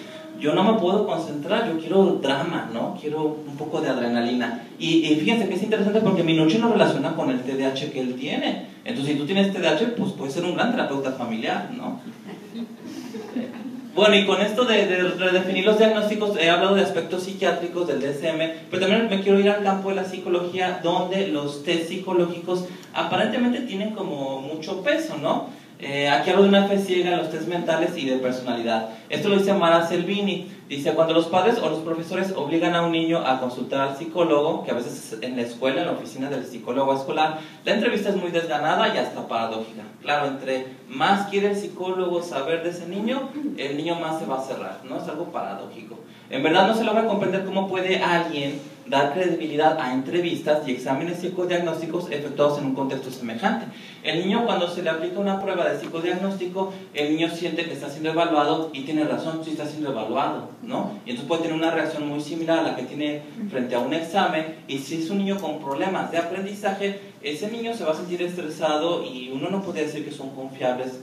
yo no me puedo concentrar, yo quiero drama, ¿no? Quiero un poco de adrenalina. Y fíjense que es interesante porque Minuchin lo relaciona con el TDAH que él tiene. Entonces, si tú tienes TDAH, pues puedes ser un gran terapeuta familiar, ¿no? Bueno, y con esto de redefinir los diagnósticos, he hablado de aspectos psiquiátricos del DSM, pero también me quiero ir al campo de la psicología, donde los test psicológicos aparentemente tienen como mucho peso, ¿no? Aquí hablo de una fe ciega en los test mentales y de personalidad. Esto lo dice Mara Selvini. Dice, cuando los padres o los profesores obligan a un niño a consultar al psicólogo, que a veces es en la escuela, en la oficina del psicólogo escolar, la entrevista es muy desganada y hasta paradójica. Claro, entre más quiere el psicólogo saber de ese niño, el niño más se va a cerrar, ¿no? Es algo paradójico. En verdad no se logra comprender cómo puede alguien dar credibilidad a entrevistas y exámenes psicodiagnósticos efectuados en un contexto semejante. El niño, cuando se le aplica una prueba de psicodiagnóstico, el niño siente que está siendo evaluado y tiene razón, sí está siendo evaluado, ¿no? Y entonces puede tener una reacción muy similar a la que tiene frente a un examen. Y si es un niño con problemas de aprendizaje, ese niño se va a sentir estresado y uno no puede decir que son confiables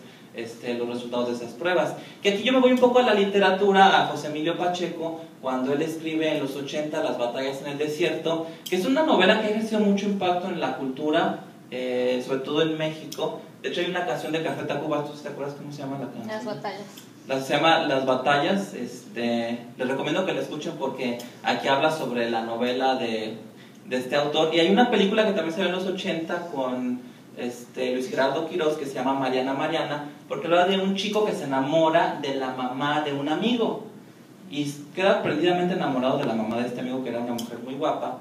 los resultados de esas pruebas. Que aquí yo me voy un poco a la literatura, a José Emilio Pacheco, cuando él escribe en los 80 Las batallas en el desierto, que es una novela que ha ejercido mucho impacto en la cultura, sobre todo en México. De hecho hay una canción de Café Tacuba, ¿tú te acuerdas cómo se llama la canción? Las batallas. Se llama Las batallas. Les recomiendo que la escuchen porque aquí habla sobre la novela de este autor. Y hay una película que también se ve en los 80 con Luis Gerardo Quirós, que se llama Mariana Mariana, porque habla de un chico que se enamora de la mamá de un amigo y queda perdidamente enamorado de la mamá de este amigo, que era una mujer muy guapa,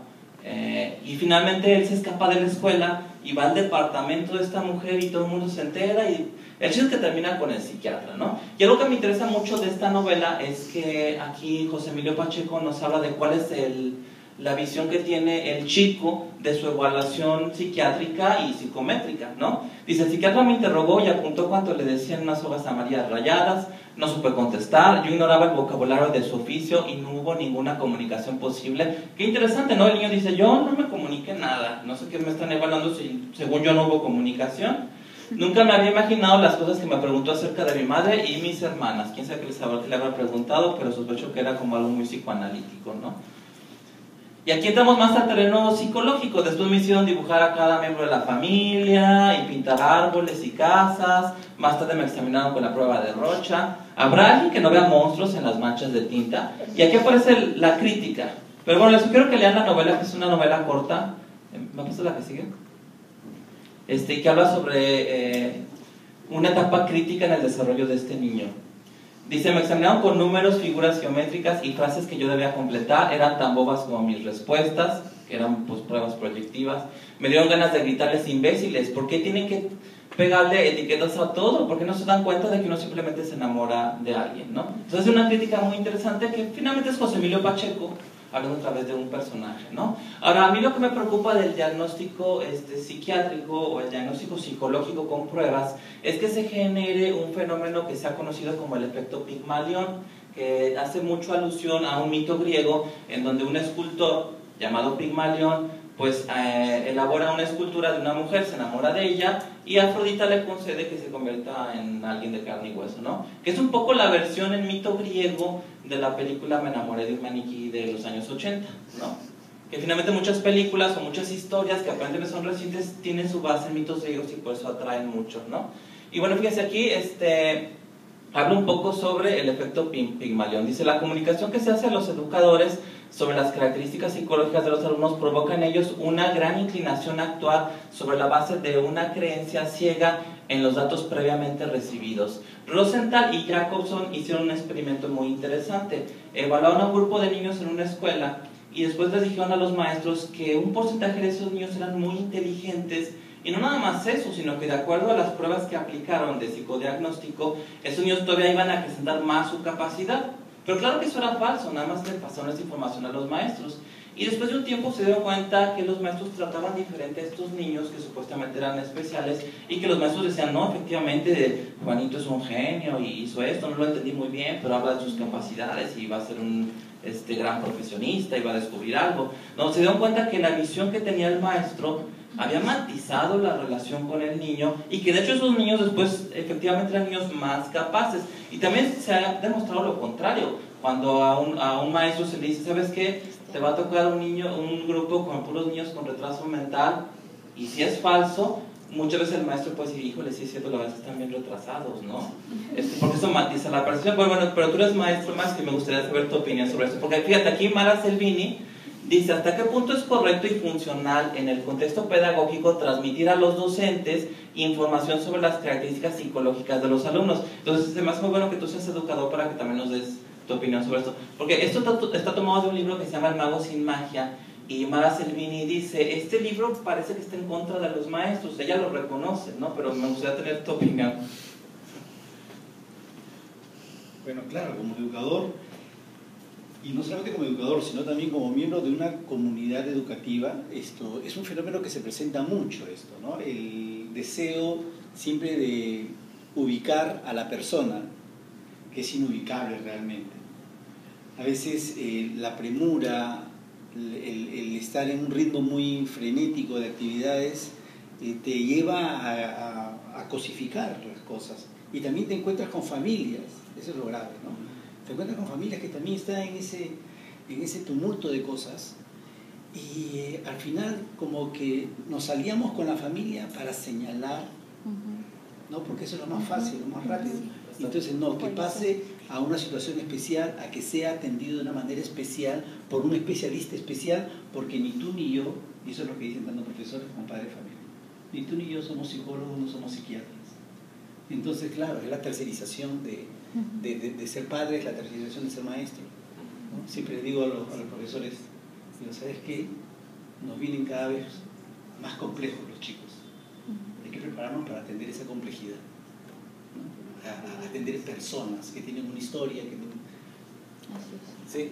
y finalmente él se escapa de la escuela y va al departamento de esta mujer y todo el mundo se entera y el chiste es que termina con el psiquiatra, ¿no? Y algo que me interesa mucho de esta novela es que aquí José Emilio Pacheco nos habla de cuál es la visión que tiene el chico de su evaluación psiquiátrica y psicométrica, ¿no? Dice, el psiquiatra me interrogó y apuntó cuanto le decían unas hojas amarillas rayadas, no supe contestar, yo ignoraba el vocabulario de su oficio y no hubo ninguna comunicación posible. Qué interesante, ¿no? El niño dice, yo no me comuniqué nada, no sé qué me están evaluando si según yo no hubo comunicación. Nunca me había imaginado las cosas que me preguntó acerca de mi madre y mis hermanas. Quién sabe qué le habrá preguntado, pero sospecho que era como algo muy psicoanalítico, ¿no? Y aquí entramos más al terreno psicológico. Después me hicieron dibujar a cada miembro de la familia y pintar árboles y casas. Más tarde me examinaron con la prueba de Rocha. ¿Habrá alguien que no vea monstruos en las manchas de tinta? Y aquí aparece la crítica. Pero bueno, les sugiero que lean la novela, que es una novela corta. ¿Me pasa la que sigue? Que habla sobre una etapa crítica en el desarrollo de este niño. Dice, me examinaron con números, figuras geométricas y frases que yo debía completar. Eran tan bobas como mis respuestas, que eran pues pruebas proyectivas. Me dieron ganas de gritarles imbéciles. ¿Por qué tienen que pegarle etiquetas a todo? ¿Por qué no se dan cuenta de que uno simplemente se enamora de alguien, ¿no? Entonces es una crítica muy interesante que finalmente es José Emilio Pacheco, hablando a través de un personaje, ¿no? Ahora, a mí lo que me preocupa del diagnóstico psiquiátrico o el diagnóstico psicológico con pruebas es que se genere un fenómeno que se ha conocido como el efecto Pigmalión, que hace mucho alusión a un mito griego en donde un escultor llamado Pigmalión pues elabora una escultura de una mujer, se enamora de ella y Afrodita le concede que se convierta en alguien de carne y hueso, ¿no? Que es un poco la versión en mito griego de la película Me enamoré de un maniquí de los años 80, ¿no? Que finalmente muchas películas o muchas historias que aparentemente son recientes tienen su base en mitos griegos y por eso atraen mucho, ¿no? Y bueno, fíjense aquí, habla un poco sobre el efecto Pigmalión. Dice, la comunicación que se hace a los educadores sobre las características psicológicas de los alumnos provoca en ellos una gran inclinación a actuar sobre la base de una creencia ciega en los datos previamente recibidos. Rosenthal y Jacobson hicieron un experimento muy interesante. Evaluaron a un grupo de niños en una escuela y después les dijeron a los maestros que un porcentaje de esos niños eran muy inteligentes. Y no nada más eso, sino que de acuerdo a las pruebas que aplicaron de psicodiagnóstico, esos niños todavía iban a acrecentar más su capacidad. Pero claro que eso era falso, nada más le pasaron esa información a los maestros. Y después de un tiempo se dieron cuenta que los maestros trataban diferente a estos niños que supuestamente eran especiales y que los maestros decían, no, efectivamente, Juanito es un genio y hizo esto, no lo entendí muy bien, pero habla de sus capacidades y va a ser un gran profesionista y va a descubrir algo. No, se dieron cuenta que la visión que tenía el maestro había matizado la relación con el niño y que de hecho esos niños después efectivamente eran niños más capaces. Y también se ha demostrado lo contrario. Cuando a un maestro se le dice, ¿sabes qué? Te va a tocar un grupo con puros niños con retraso mental, y si es falso, muchas veces el maestro puede decir, híjole, sí es cierto, la verdad es que están bien retrasados, ¿no? Porque eso matiza la percepción. Bueno, pero tú eres maestro más, que me gustaría saber tu opinión sobre esto. Porque fíjate, aquí Mara Selvini dice, ¿hasta qué punto es correcto y funcional en el contexto pedagógico transmitir a los docentes información sobre las características psicológicas de los alumnos? Entonces, es más muy bueno que tú seas educador para que también nos des tu opinión sobre esto. Porque esto está tomado de un libro que se llama El mago sin magia, y Mara Selvini dice, este libro parece que está en contra de los maestros. Ella lo reconoce, ¿no? Pero me gustaría tener tu opinión. Bueno, claro, como educador, y no solamente como educador, sino también como miembro de una comunidad educativa, esto es un fenómeno que se presenta mucho, esto, ¿no? El deseo siempre de ubicar a la persona, que es inubicable realmente. A veces la premura, el estar en un ritmo muy frenético de actividades, te lleva a cosificar las cosas. Y también te encuentras con familias, eso es lo grave, ¿no? Te encuentras con familias que también están en ese tumulto de cosas, y al final como que nos aliamos con la familia para señalar, ¿no? Porque eso es lo más fácil, lo más rápido. Entonces, no, que pase a una situación especial, a que sea atendido de una manera especial, por un especialista especial, porque ni tú ni yo, y eso es lo que dicen tanto profesores como padres de familia, ni tú ni yo somos psicólogos, no somos psiquiatras. Entonces, claro, es la tercerización de ser padre, es la tercerización de ser maestro, ¿no? Siempre les digo a los profesores, digo, ¿sabes qué? Nos vienen cada vez más complejos los chicos. Hay que prepararnos para atender esa complejidad, ¿no? A atender personas que tienen una historia, que tienen... Sí,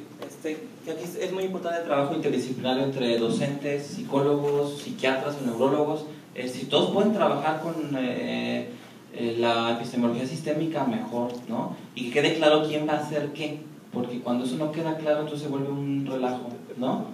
que aquí es muy importante el trabajo interdisciplinario entre docentes, psicólogos, psiquiatras o neurólogos. Si todos pueden trabajar con la epistemología sistémica, mejor, ¿no? Y que quede claro quién va a hacer qué, porque cuando eso no queda claro, entonces se vuelve un relajo, ¿no?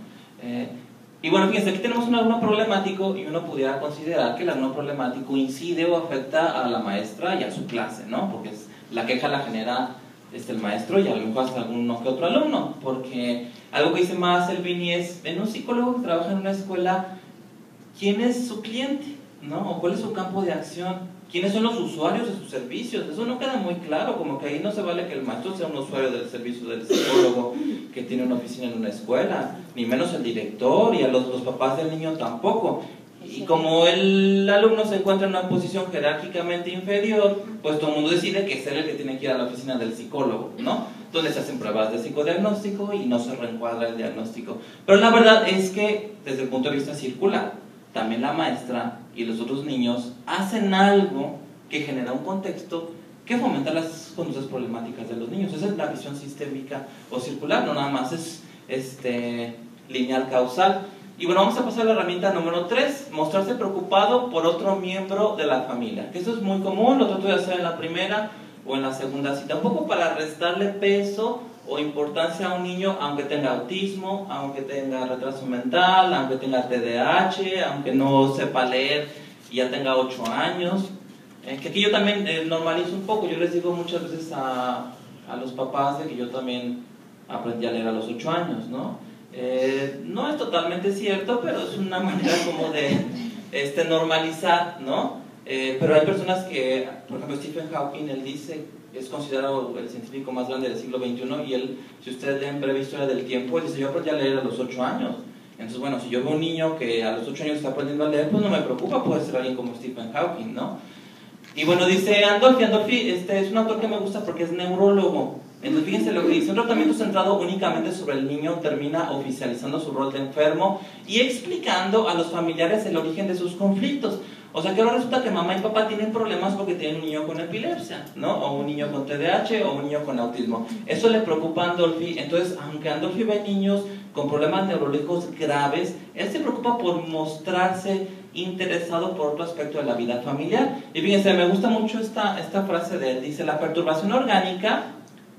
Y bueno, fíjense, aquí tenemos un alumno problemático, y uno pudiera considerar que el alumno problemático incide o afecta a la maestra y a su clase, ¿no? Porque la queja la genera el maestro y a lo mejor hasta alguno que otro alumno, porque algo que dice más Selvini es, en un psicólogo que trabaja en una escuela, ¿quién es su cliente? ¿No? ¿O cuál es su campo de acción? ¿Quiénes son los usuarios de sus servicios? Eso no queda muy claro, como que ahí no se vale que el maestro sea un usuario del servicio del psicólogo que tiene una oficina en una escuela, ni menos el director, y a los papás del niño tampoco. Y como el alumno se encuentra en una posición jerárquicamente inferior, pues todo el mundo decide que es él el que tiene que ir a la oficina del psicólogo, ¿no? Donde se hacen pruebas de psicodiagnóstico y no se reencuadra el diagnóstico. Pero la verdad es que, desde el punto de vista circular, también la maestra y los otros niños hacen algo que genera un contexto que fomenta las conductas problemáticas de los niños. Esa es la visión sistémica o circular, no nada más es lineal causal. Y bueno, vamos a pasar a la herramienta número 3, mostrarse preocupado por otro miembro de la familia. Que eso es muy común, lo trato de hacer en la primera o en la segunda cita, un poco para restarle peso o importancia a un niño, aunque tenga autismo, aunque tenga retraso mental, aunque tenga TDAH, aunque no sepa leer y ya tenga 8 años. Que aquí yo también normalizo un poco. Yo les digo muchas veces a los papás de que yo también aprendí a leer a los 8 años, ¿no? No es totalmente cierto, pero es una manera como de normalizar, ¿no? Pero hay personas que, por ejemplo, Stephen Hawking, él dice, es considerado el científico más grande del siglo XXI, y él, si ustedes leen Breve Historia del Tiempo, él dice, yo aprendí a leer a los 8 años. Entonces, bueno, si yo veo un niño que a los 8 años está aprendiendo a leer, pues no me preocupa, puede ser alguien como Stephen Hawking, ¿no? Y bueno, dice Andolfi es un autor que me gusta porque es neurólogo. Entonces, fíjense lo que dice: un tratamiento centrado únicamente sobre el niño termina oficializando su rol de enfermo y explicando a los familiares el origen de sus conflictos. O sea que ahora resulta que mamá y papá tienen problemas porque tienen un niño con epilepsia, ¿no? O un niño con TDAH o un niño con autismo. Eso le preocupa a Andolfi. Entonces, aunque Andolfi ve niños con problemas neurológicos graves, él se preocupa por mostrarse interesado por otro aspecto de la vida familiar. Y fíjense, me gusta mucho esta frase de él. Dice: la perturbación orgánica,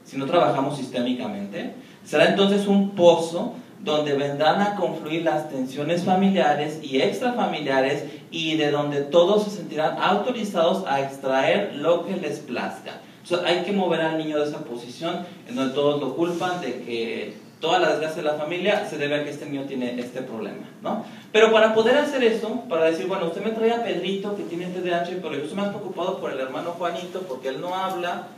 si no trabajamos sistémicamente, será entonces un pozo donde vendrán a confluir las tensiones familiares y extrafamiliares, y de donde todos se sentirán autorizados a extraer lo que les plazca. Entonces hay que mover al niño de esa posición en donde todos lo culpan de que toda la desgracia de la familia se debe a que este niño tiene este problema, ¿no? Pero para poder hacer eso, para decir, bueno, usted me trae a Pedrito que tiene TDAH, pero yo estoy más preocupado por el hermano Juanito porque él no habla,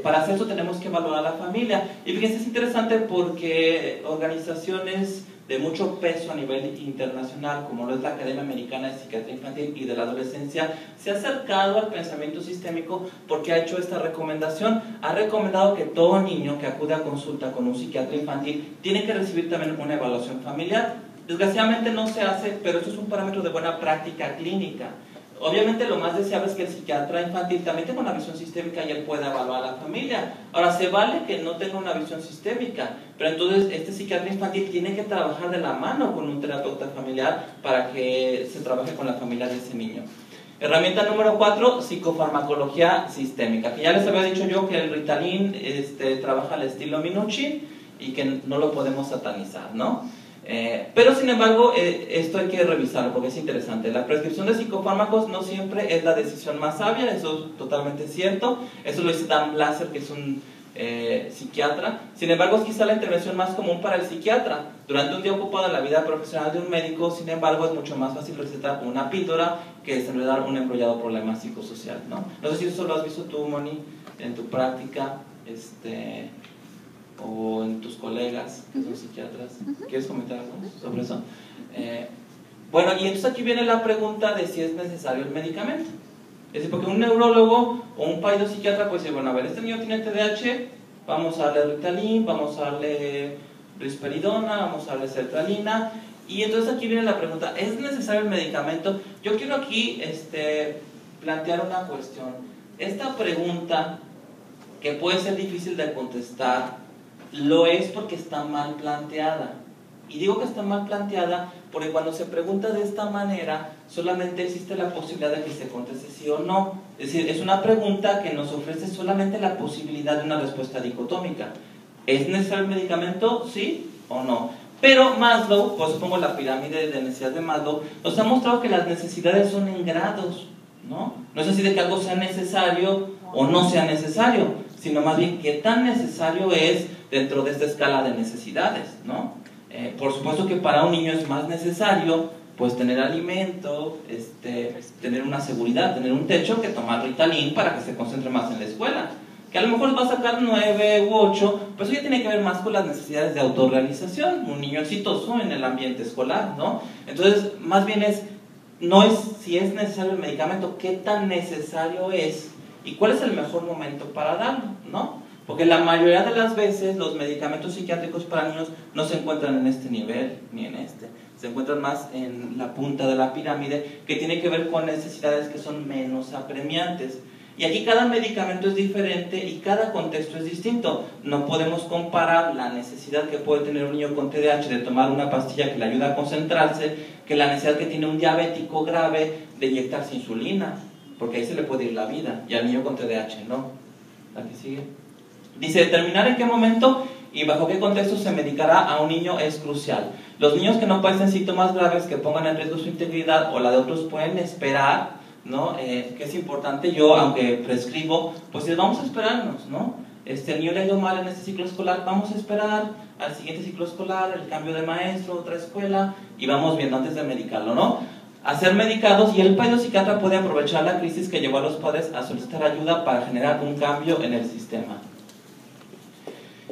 para hacer eso tenemos que valorar a la familia. Y fíjense, es interesante porque organizaciones de mucho peso a nivel internacional, como lo es la Academia Americana de Psiquiatría Infantil y de la Adolescencia, se ha acercado al pensamiento sistémico porque ha hecho esta recomendación. Ha recomendado que todo niño que acude a consulta con un psiquiatra infantil tiene que recibir también una evaluación familiar. Desgraciadamente no se hace, pero eso es un parámetro de buena práctica clínica. Obviamente lo más deseable es que el psiquiatra infantil también tenga una visión sistémica y él pueda evaluar a la familia. Ahora, se vale que no tenga una visión sistémica, pero entonces este psiquiatra infantil tiene que trabajar de la mano con un terapeuta familiar para que se trabaje con la familia de ese niño. Herramienta número 4, psicofarmacología sistémica. Que ya les había dicho yo que el Ritalin trabaja al estilo Minuchin y que no lo podemos satanizar, ¿no? Pero sin embargo, esto hay que revisarlo porque es interesante. La prescripción de psicofármacos no siempre es la decisión más sabia, eso es totalmente cierto. Eso lo dice Dan Blaser, que es un psiquiatra. Sin embargo, es quizá la intervención más común para el psiquiatra. Durante un día ocupado en la vida profesional de un médico, sin embargo, es mucho más fácil recetar una píldora que desenredar un embrollado problema psicosocial, ¿no? No sé si eso lo has visto tú, Moni, en tu práctica, o en tus colegas que son psiquiatras. ¿Quieres comentar algo sobre eso? Bueno, y entonces aquí viene la pregunta de si es necesario el medicamento. Es decir, porque un neurólogo o un psiquiatra puede decir, bueno, a ver, este niño tiene TDAH, vamos a darle Ritalin, vamos a darle risperidona, vamos a darle sertralina. Y entonces aquí viene la pregunta, ¿es necesario el medicamento? Yo quiero aquí plantear una cuestión. Esta pregunta, que puede ser difícil de contestar, lo es porque está mal planteada. Y digo que está mal planteada porque cuando se pregunta de esta manera, solamente existe la posibilidad de que se conteste sí o no. Es decir, es una pregunta que nos ofrece solamente la posibilidad de una respuesta dicotómica. ¿Es necesario el medicamento? ¿Sí o no? Pero Maslow, pues supongo la pirámide de necesidades de Maslow, nos ha mostrado que las necesidades son en grados, ¿no? No es así de que algo sea necesario o no sea necesario, sino más bien qué tan necesario es dentro de esta escala de necesidades, ¿no? Por supuesto que para un niño es más necesario pues tener alimento, tener una seguridad, tener un techo, que tomar Ritalin para que se concentre más en la escuela. Que a lo mejor va a sacar 9 u 8, pues eso ya tiene que ver más con las necesidades de autorrealización, un niño exitoso en el ambiente escolar, ¿no? Entonces, más bien no es si es necesario el medicamento, qué tan necesario es y cuál es el mejor momento para darlo, ¿no? Porque la mayoría de las veces los medicamentos psiquiátricos para niños no se encuentran en este nivel ni en este. Se encuentran más en la punta de la pirámide, que tiene que ver con necesidades que son menos apremiantes. Y aquí cada medicamento es diferente y cada contexto es distinto. No podemos comparar la necesidad que puede tener un niño con TDAH de tomar una pastilla que le ayuda a concentrarse, que la necesidad que tiene un diabético grave de inyectarse insulina, porque ahí se le puede ir la vida, y al niño con TDAH no. ¿La que sigue? Dice, determinar en qué momento y bajo qué contexto se medicará a un niño es crucial. Los niños que no padecen síntomas graves que pongan en riesgo su integridad o la de otros pueden esperar, ¿no? Que es importante. Yo, aunque prescribo, pues vamos a esperarnos, ¿no? El niño le ha ido mal en este ciclo escolar, vamos a esperar al siguiente ciclo escolar, el cambio de maestro, otra escuela, y vamos viendo antes de medicarlo, ¿no? A ser medicados, y el psiquiatra puede aprovechar la crisis que llevó a los padres a solicitar ayuda para generar un cambio en el sistema.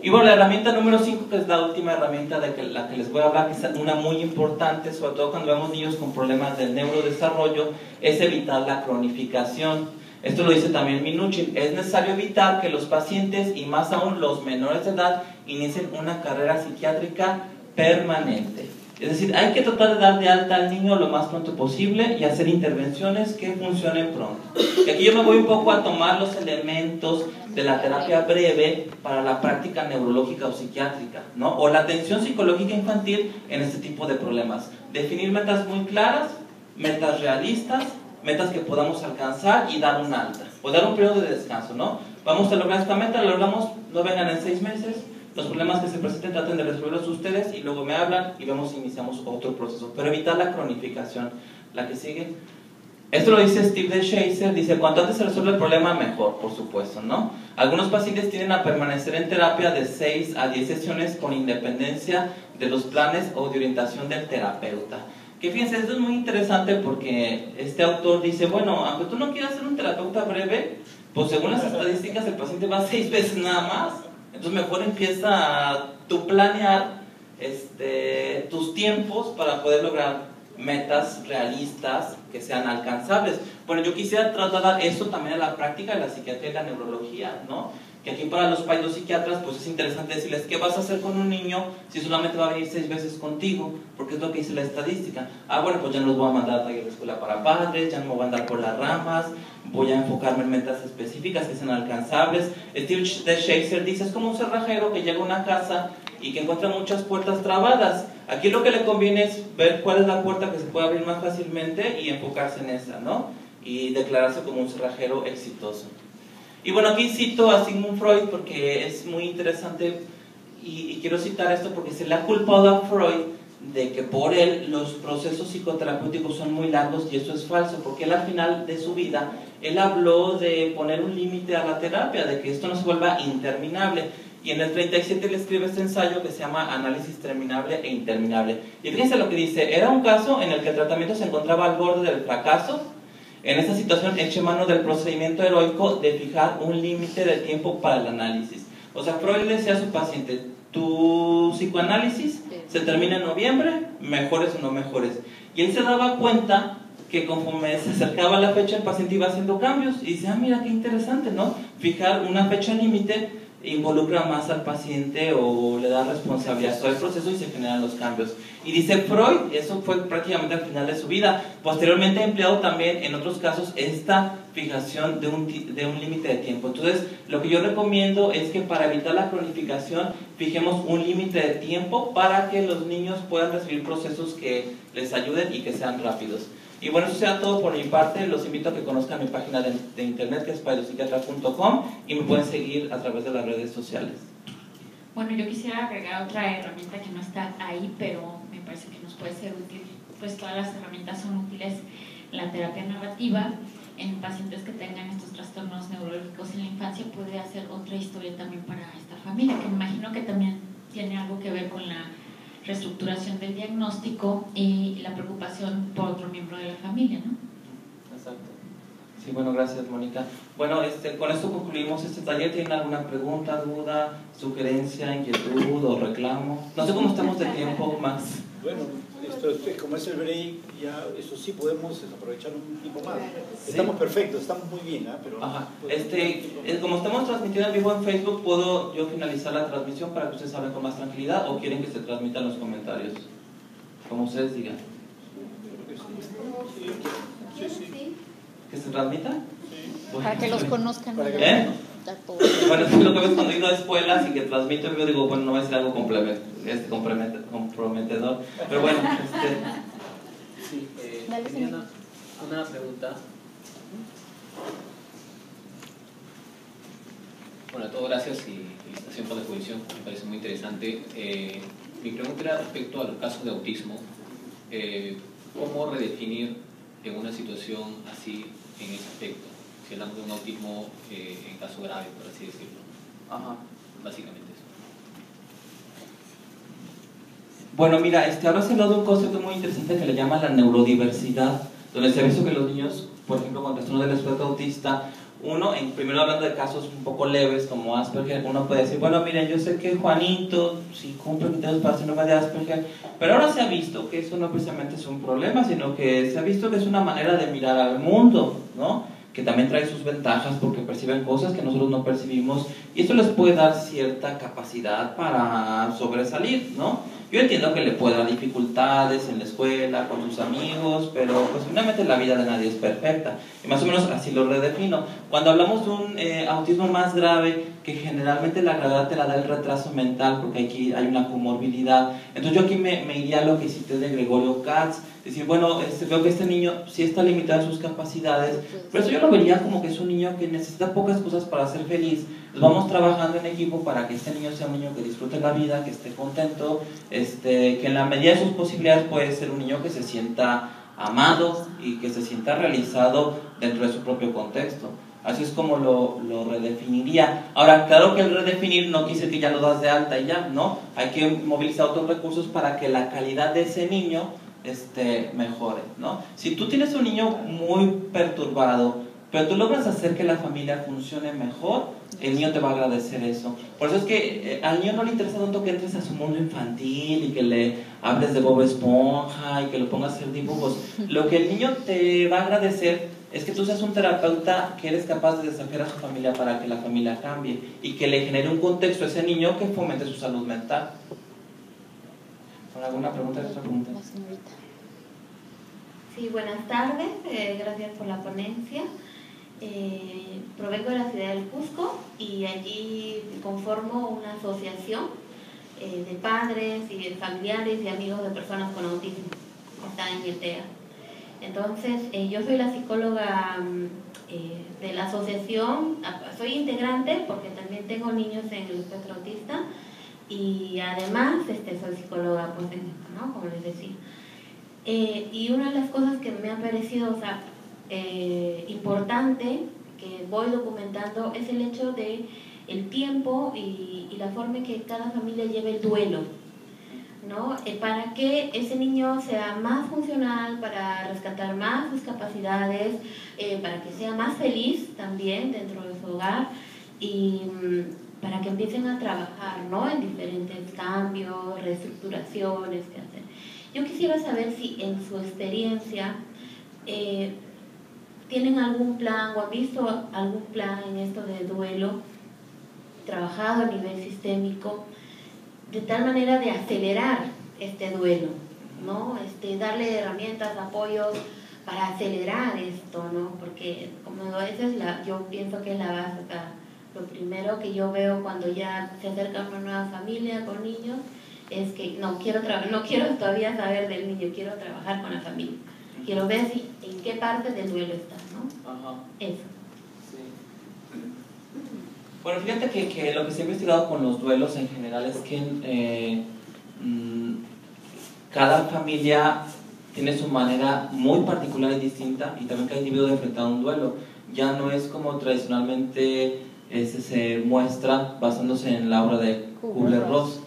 Y bueno, la herramienta número 5, que es la última herramienta de la que les voy a hablar, que es una muy importante, sobre todo cuando vemos niños con problemas del neurodesarrollo, es evitar la cronificación. Esto lo dice también Minuchin. Es necesario evitar que los pacientes, y más aún los menores de edad, inicien una carrera psiquiátrica permanente. Es decir, hay que tratar de dar de alta al niño lo más pronto posible y hacer intervenciones que funcionen pronto. Y aquí yo me voy un poco a tomar los elementos de la terapia breve para la práctica neurológica o psiquiátrica, ¿no? O la atención psicológica infantil en este tipo de problemas. Definir metas muy claras, metas realistas, metas que podamos alcanzar y dar un alta. O dar un periodo de descanso, ¿no? Vamos a lograr esta meta, la logramos, no vengan en 6 meses. Los problemas que se presenten traten de resolverlos ustedes y luego me hablan y vemos si iniciamos otro proceso. Pero evitar la cronificación. La que sigue. Esto lo dice Steve DeShazer, dice, cuanto antes se resuelve el problema, mejor, por supuesto, ¿no? Algunos pacientes tienden a permanecer en terapia de 6 a 10 sesiones con independencia de los planes o de orientación del terapeuta. Que fíjense, esto es muy interesante porque este autor dice, bueno, aunque tú no quieras ser un terapeuta breve, pues según las estadísticas el paciente va 6 veces nada más. Entonces mejor empieza a tú planear tus tiempos para poder lograr metas realistas que sean alcanzables. Bueno, yo quisiera trasladar eso también a la práctica de la psiquiatría y la neurología, ¿no? Que aquí para los psiquiatras pues es interesante decirles qué vas a hacer con un niño si solamente va a venir 6 veces contigo, porque es lo que dice la estadística. Bueno, pues ya no los voy a mandar a taller de escuela para padres, ya no me voy a andar por las ramas, voy a enfocarme en metas específicas que sean alcanzables. Steve DeShazer dice, es como un cerrajero que llega a una casa y que encuentra muchas puertas trabadas. Aquí lo que le conviene es ver cuál es la puerta que se puede abrir más fácilmente y enfocarse en esa, ¿no? Y declararse como un cerrajero exitoso. Y bueno, aquí cito a Sigmund Freud porque es muy interesante y quiero citar esto porque se le ha culpado a Freud de que por él los procesos psicoterapéuticos son muy largos, y eso es falso, porque él al final de su vida, él habló de poner un límite a la terapia, de que esto no se vuelva interminable. Y en el 37 le escribe este ensayo que se llama Análisis terminable e interminable. Y fíjense lo que dice, era un caso en el que el tratamiento se encontraba al borde del fracaso. En esta situación eché mano del procedimiento heroico de fijar un límite de tiempo para el análisis. O sea, Freud le decía a su paciente, tu psicoanálisis se termina en noviembre, mejores o no mejores. Y él se daba cuenta que conforme se acercaba la fecha el paciente iba haciendo cambios. Y dice, mira qué interesante, ¿no? Fijar una fecha límite involucra más al paciente o le da responsabilidad sobre el proceso y se generan los cambios. Y dice Freud, eso fue prácticamente al final de su vida. Posteriormente ha empleado también en otros casos esta fijación de un límite de tiempo. Entonces, lo que yo recomiendo es que para evitar la cronificación fijemos un límite de tiempo para que los niños puedan recibir procesos que les ayuden y que sean rápidos. Y bueno, eso sea todo por mi parte. Los invito a que conozcan mi página de internet, que es paidopsiquiatra.com, y me pueden seguir a través de las redes sociales. Bueno, yo quisiera agregar otra herramienta que no está ahí, pero me parece que nos puede ser útil. Pues todas las herramientas son útiles en la terapia narrativa. En pacientes que tengan estos trastornos neurológicos en la infancia puede hacer otra historia también para esta familia, que me imagino que también tiene algo que ver con la reestructuración del diagnóstico y la preocupación por otro miembro de la familia, ¿no? Exacto. Sí, bueno, gracias, Mónica. Bueno, con esto concluimos este taller. ¿Tienen alguna pregunta, duda, sugerencia, inquietud o reclamo? No sé cómo estamos de tiempo, Max. Bueno, como es el break, ya eso sí podemos aprovechar un tiempo más. Sí. Estamos perfectos, estamos muy bien, pero... Ajá. Como estamos transmitiendo en vivo en Facebook, ¿puedo yo finalizar la transmisión para que ustedes hablen con más tranquilidad o quieren que se transmitan los comentarios? Como ustedes digan. Sí. ¿Que se transmita? Sí. Bueno, para que los conozcan. Bueno, es que lo que ves cuando he ido a escuelas y que transmito, yo digo, bueno, no va a ser algo comprometedor. Pero bueno, Sí, tenía una pregunta. Bueno, a todos gracias y felicitación por la exposición, me parece muy interesante. Mi pregunta era respecto a los casos de autismo. ¿Cómo redefinir en una situación así, en ese aspecto? Si hablamos de un autismo en caso grave, por así decirlo. Ajá. Básicamente eso. Bueno, mira, ahora se ha hablado de un concepto muy interesante que le llama la neurodiversidad, donde se ha visto que los niños, por ejemplo, con trastorno del espectro autista, primero hablando de casos un poco leves como Asperger, uno puede decir, bueno, miren, yo sé que Juanito sí cumple criterios para síndrome de Asperger, pero ahora se ha visto que eso no precisamente es un problema, sino que se ha visto que es una manera de mirar al mundo, ¿no? Que también trae sus ventajas porque perciben cosas que nosotros no percibimos y eso les puede dar cierta capacidad para sobresalir, ¿no? Yo entiendo que le puede dar dificultades en la escuela, con sus amigos, pero pues finalmente la vida de nadie es perfecta y más o menos así lo redefino. Cuando hablamos de un autismo más grave, que generalmente la gravedad te la da el retraso mental porque aquí hay una comorbilidad, entonces yo aquí me iría a lo que cité de Gregorio Katz, decir, bueno, veo que este niño sí está limitado en sus capacidades, pero eso yo lo vería como que es un niño que necesita pocas cosas para ser feliz. Nos vamos trabajando en equipo para que este niño sea un niño que disfrute la vida, que esté contento, que en la medida de sus posibilidades puede ser un niño que se sienta amado y que se sienta realizado dentro de su propio contexto. Así es como lo redefiniría. Ahora, claro que el redefinir no quiere decir que ya lo das de alta y ya, ¿no? Hay que movilizar otros recursos para que la calidad de ese niño mejore, ¿no? Si tú tienes un niño muy perturbado, pero tú logras hacer que la familia funcione mejor, el niño te va a agradecer eso. Por eso es que al niño no le interesa tanto que entres a su mundo infantil y que le hables de Bob Esponja y que lo pongas a hacer dibujos. Lo que el niño te va a agradecer es que tú seas un terapeuta que eres capaz de desafiar a su familia para que la familia cambie y que le genere un contexto a ese niño que fomente su salud mental. ¿Alguna pregunta? ¿Otra pregunta? Sí, buenas tardes, gracias por la ponencia. Provengo de la ciudad del Cusco y allí conformo una asociación de padres y de familiares y amigos de personas con autismo. Está en IETEA. Entonces, yo soy la psicóloga de la asociación, soy integrante porque también tengo niños en el espectro autista y además soy psicóloga, pues, ¿no? Como les decía. Y una de las cosas que me ha parecido importante, que voy documentando, es el hecho de el tiempo y la forma en que cada familia lleve el duelo, ¿no? Para que ese niño sea más funcional, para rescatar más sus capacidades, para que sea más feliz también dentro de su hogar y para que empiecen a trabajar, ¿no? En diferentes cambios, reestructuraciones que hacer. Yo quisiera saber si en su experiencia tienen algún plan o han visto algún plan en esto de duelo trabajado a nivel sistémico, de tal manera de acelerar este duelo, ¿no? Darle herramientas, apoyos para acelerar esto, ¿no? Porque como esa es yo pienso que es la base. O sea, lo primero que yo veo cuando ya se acerca una nueva familia con niños es que no quiero todavía saber del niño, quiero trabajar con la familia, quiero ver en qué parte del duelo está, ¿no? Ajá. Eso. Bueno, fíjate que lo que se ha investigado con los duelos en general es que cada familia tiene su manera muy particular y distinta y también cada individuo de enfrentar un duelo. Ya no es como tradicionalmente se muestra basándose en la obra de Kubler-Ross.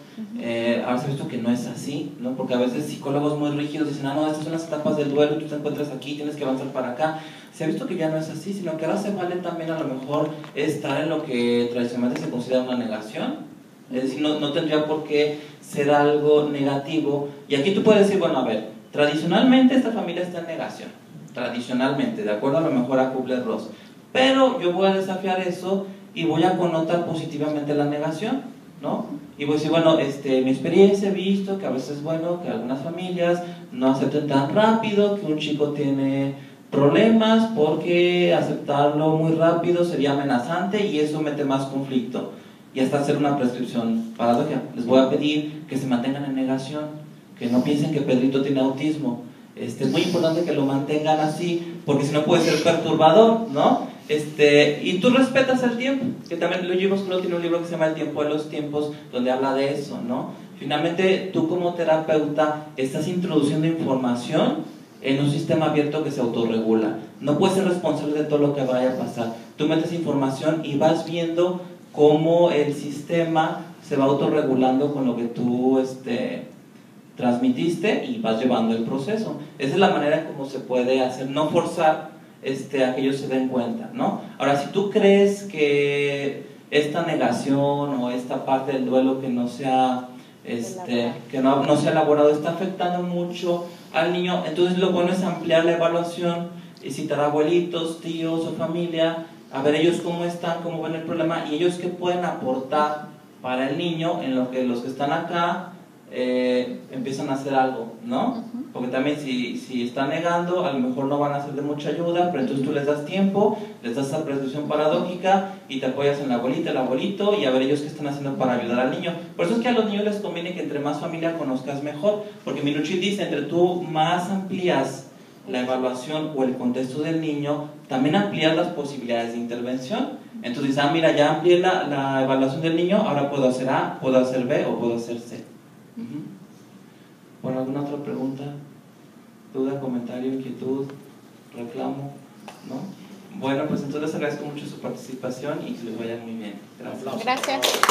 Ahora se ha visto que no es así, ¿no? Porque a veces psicólogos muy rígidos dicen, no, estas son las etapas del duelo, tú te encuentras aquí, tienes que avanzar para acá. Se ha visto que ya no es así, sino que ahora se vale también a lo mejor estar en lo que tradicionalmente se considera una negación. Es decir, no tendría por qué ser algo negativo. Y aquí tú puedes decir, bueno, a ver, tradicionalmente esta familia está en negación, tradicionalmente, de acuerdo a lo mejor a Kubler-Ross. Pero yo voy a desafiar eso y voy a connotar positivamente la negación, ¿no? Y voy a decir, bueno, mi experiencia he visto que a veces es bueno que algunas familias no acepten tan rápido que un chico tiene problemas porque aceptarlo muy rápido sería amenazante y eso mete más conflicto y hasta hacer una prescripción paradójica. Les voy a pedir que se mantengan en negación, que no piensen que Pedrito tiene autismo. Es muy importante que lo mantengan así porque si no puede ser perturbador, ¿no? Y tú respetas el tiempo, que también Luis tiene un libro que se llama El tiempo de los tiempos, donde habla de eso, ¿no? Finalmente, tú como terapeuta estás introduciendo información en un sistema abierto que se autorregula. No puedes ser responsable de todo lo que vaya a pasar. Tú metes información y vas viendo cómo el sistema se va autorregulando con lo que tú transmitiste y vas llevando el proceso. Esa es la manera como se puede hacer, no forzar a que ellos se den cuenta, ¿no? Ahora, si tú crees que esta negación o esta parte del duelo que no se ha elaborado está afectando mucho al niño, entonces lo bueno es ampliar la evaluación y citar a abuelitos, tíos o familia, a ver ellos cómo están, cómo ven el problema y ellos qué pueden aportar para el niño en lo que los que están acá empiezan a hacer algo, ¿no? Porque también si están negando, a lo mejor no van a ser de mucha ayuda, pero entonces tú les das tiempo, les das esa prescripción paradójica y te apoyas en la abuelita, el abuelito y a ver ellos qué están haciendo para ayudar al niño. Por eso es que a los niños les conviene que entre más familia conozcas mejor, porque Minuchin dice, entre tú más amplías la evaluación o el contexto del niño, también amplías las posibilidades de intervención. Entonces, mira, ya amplié la evaluación del niño, ahora puedo hacer A, puedo hacer B o puedo hacer C. ¿Por alguna otra pregunta? ¿Duda, comentario, inquietud, reclamo? ¿No? Bueno, pues entonces agradezco mucho su participación y que les vaya muy bien. Gracias. Gracias.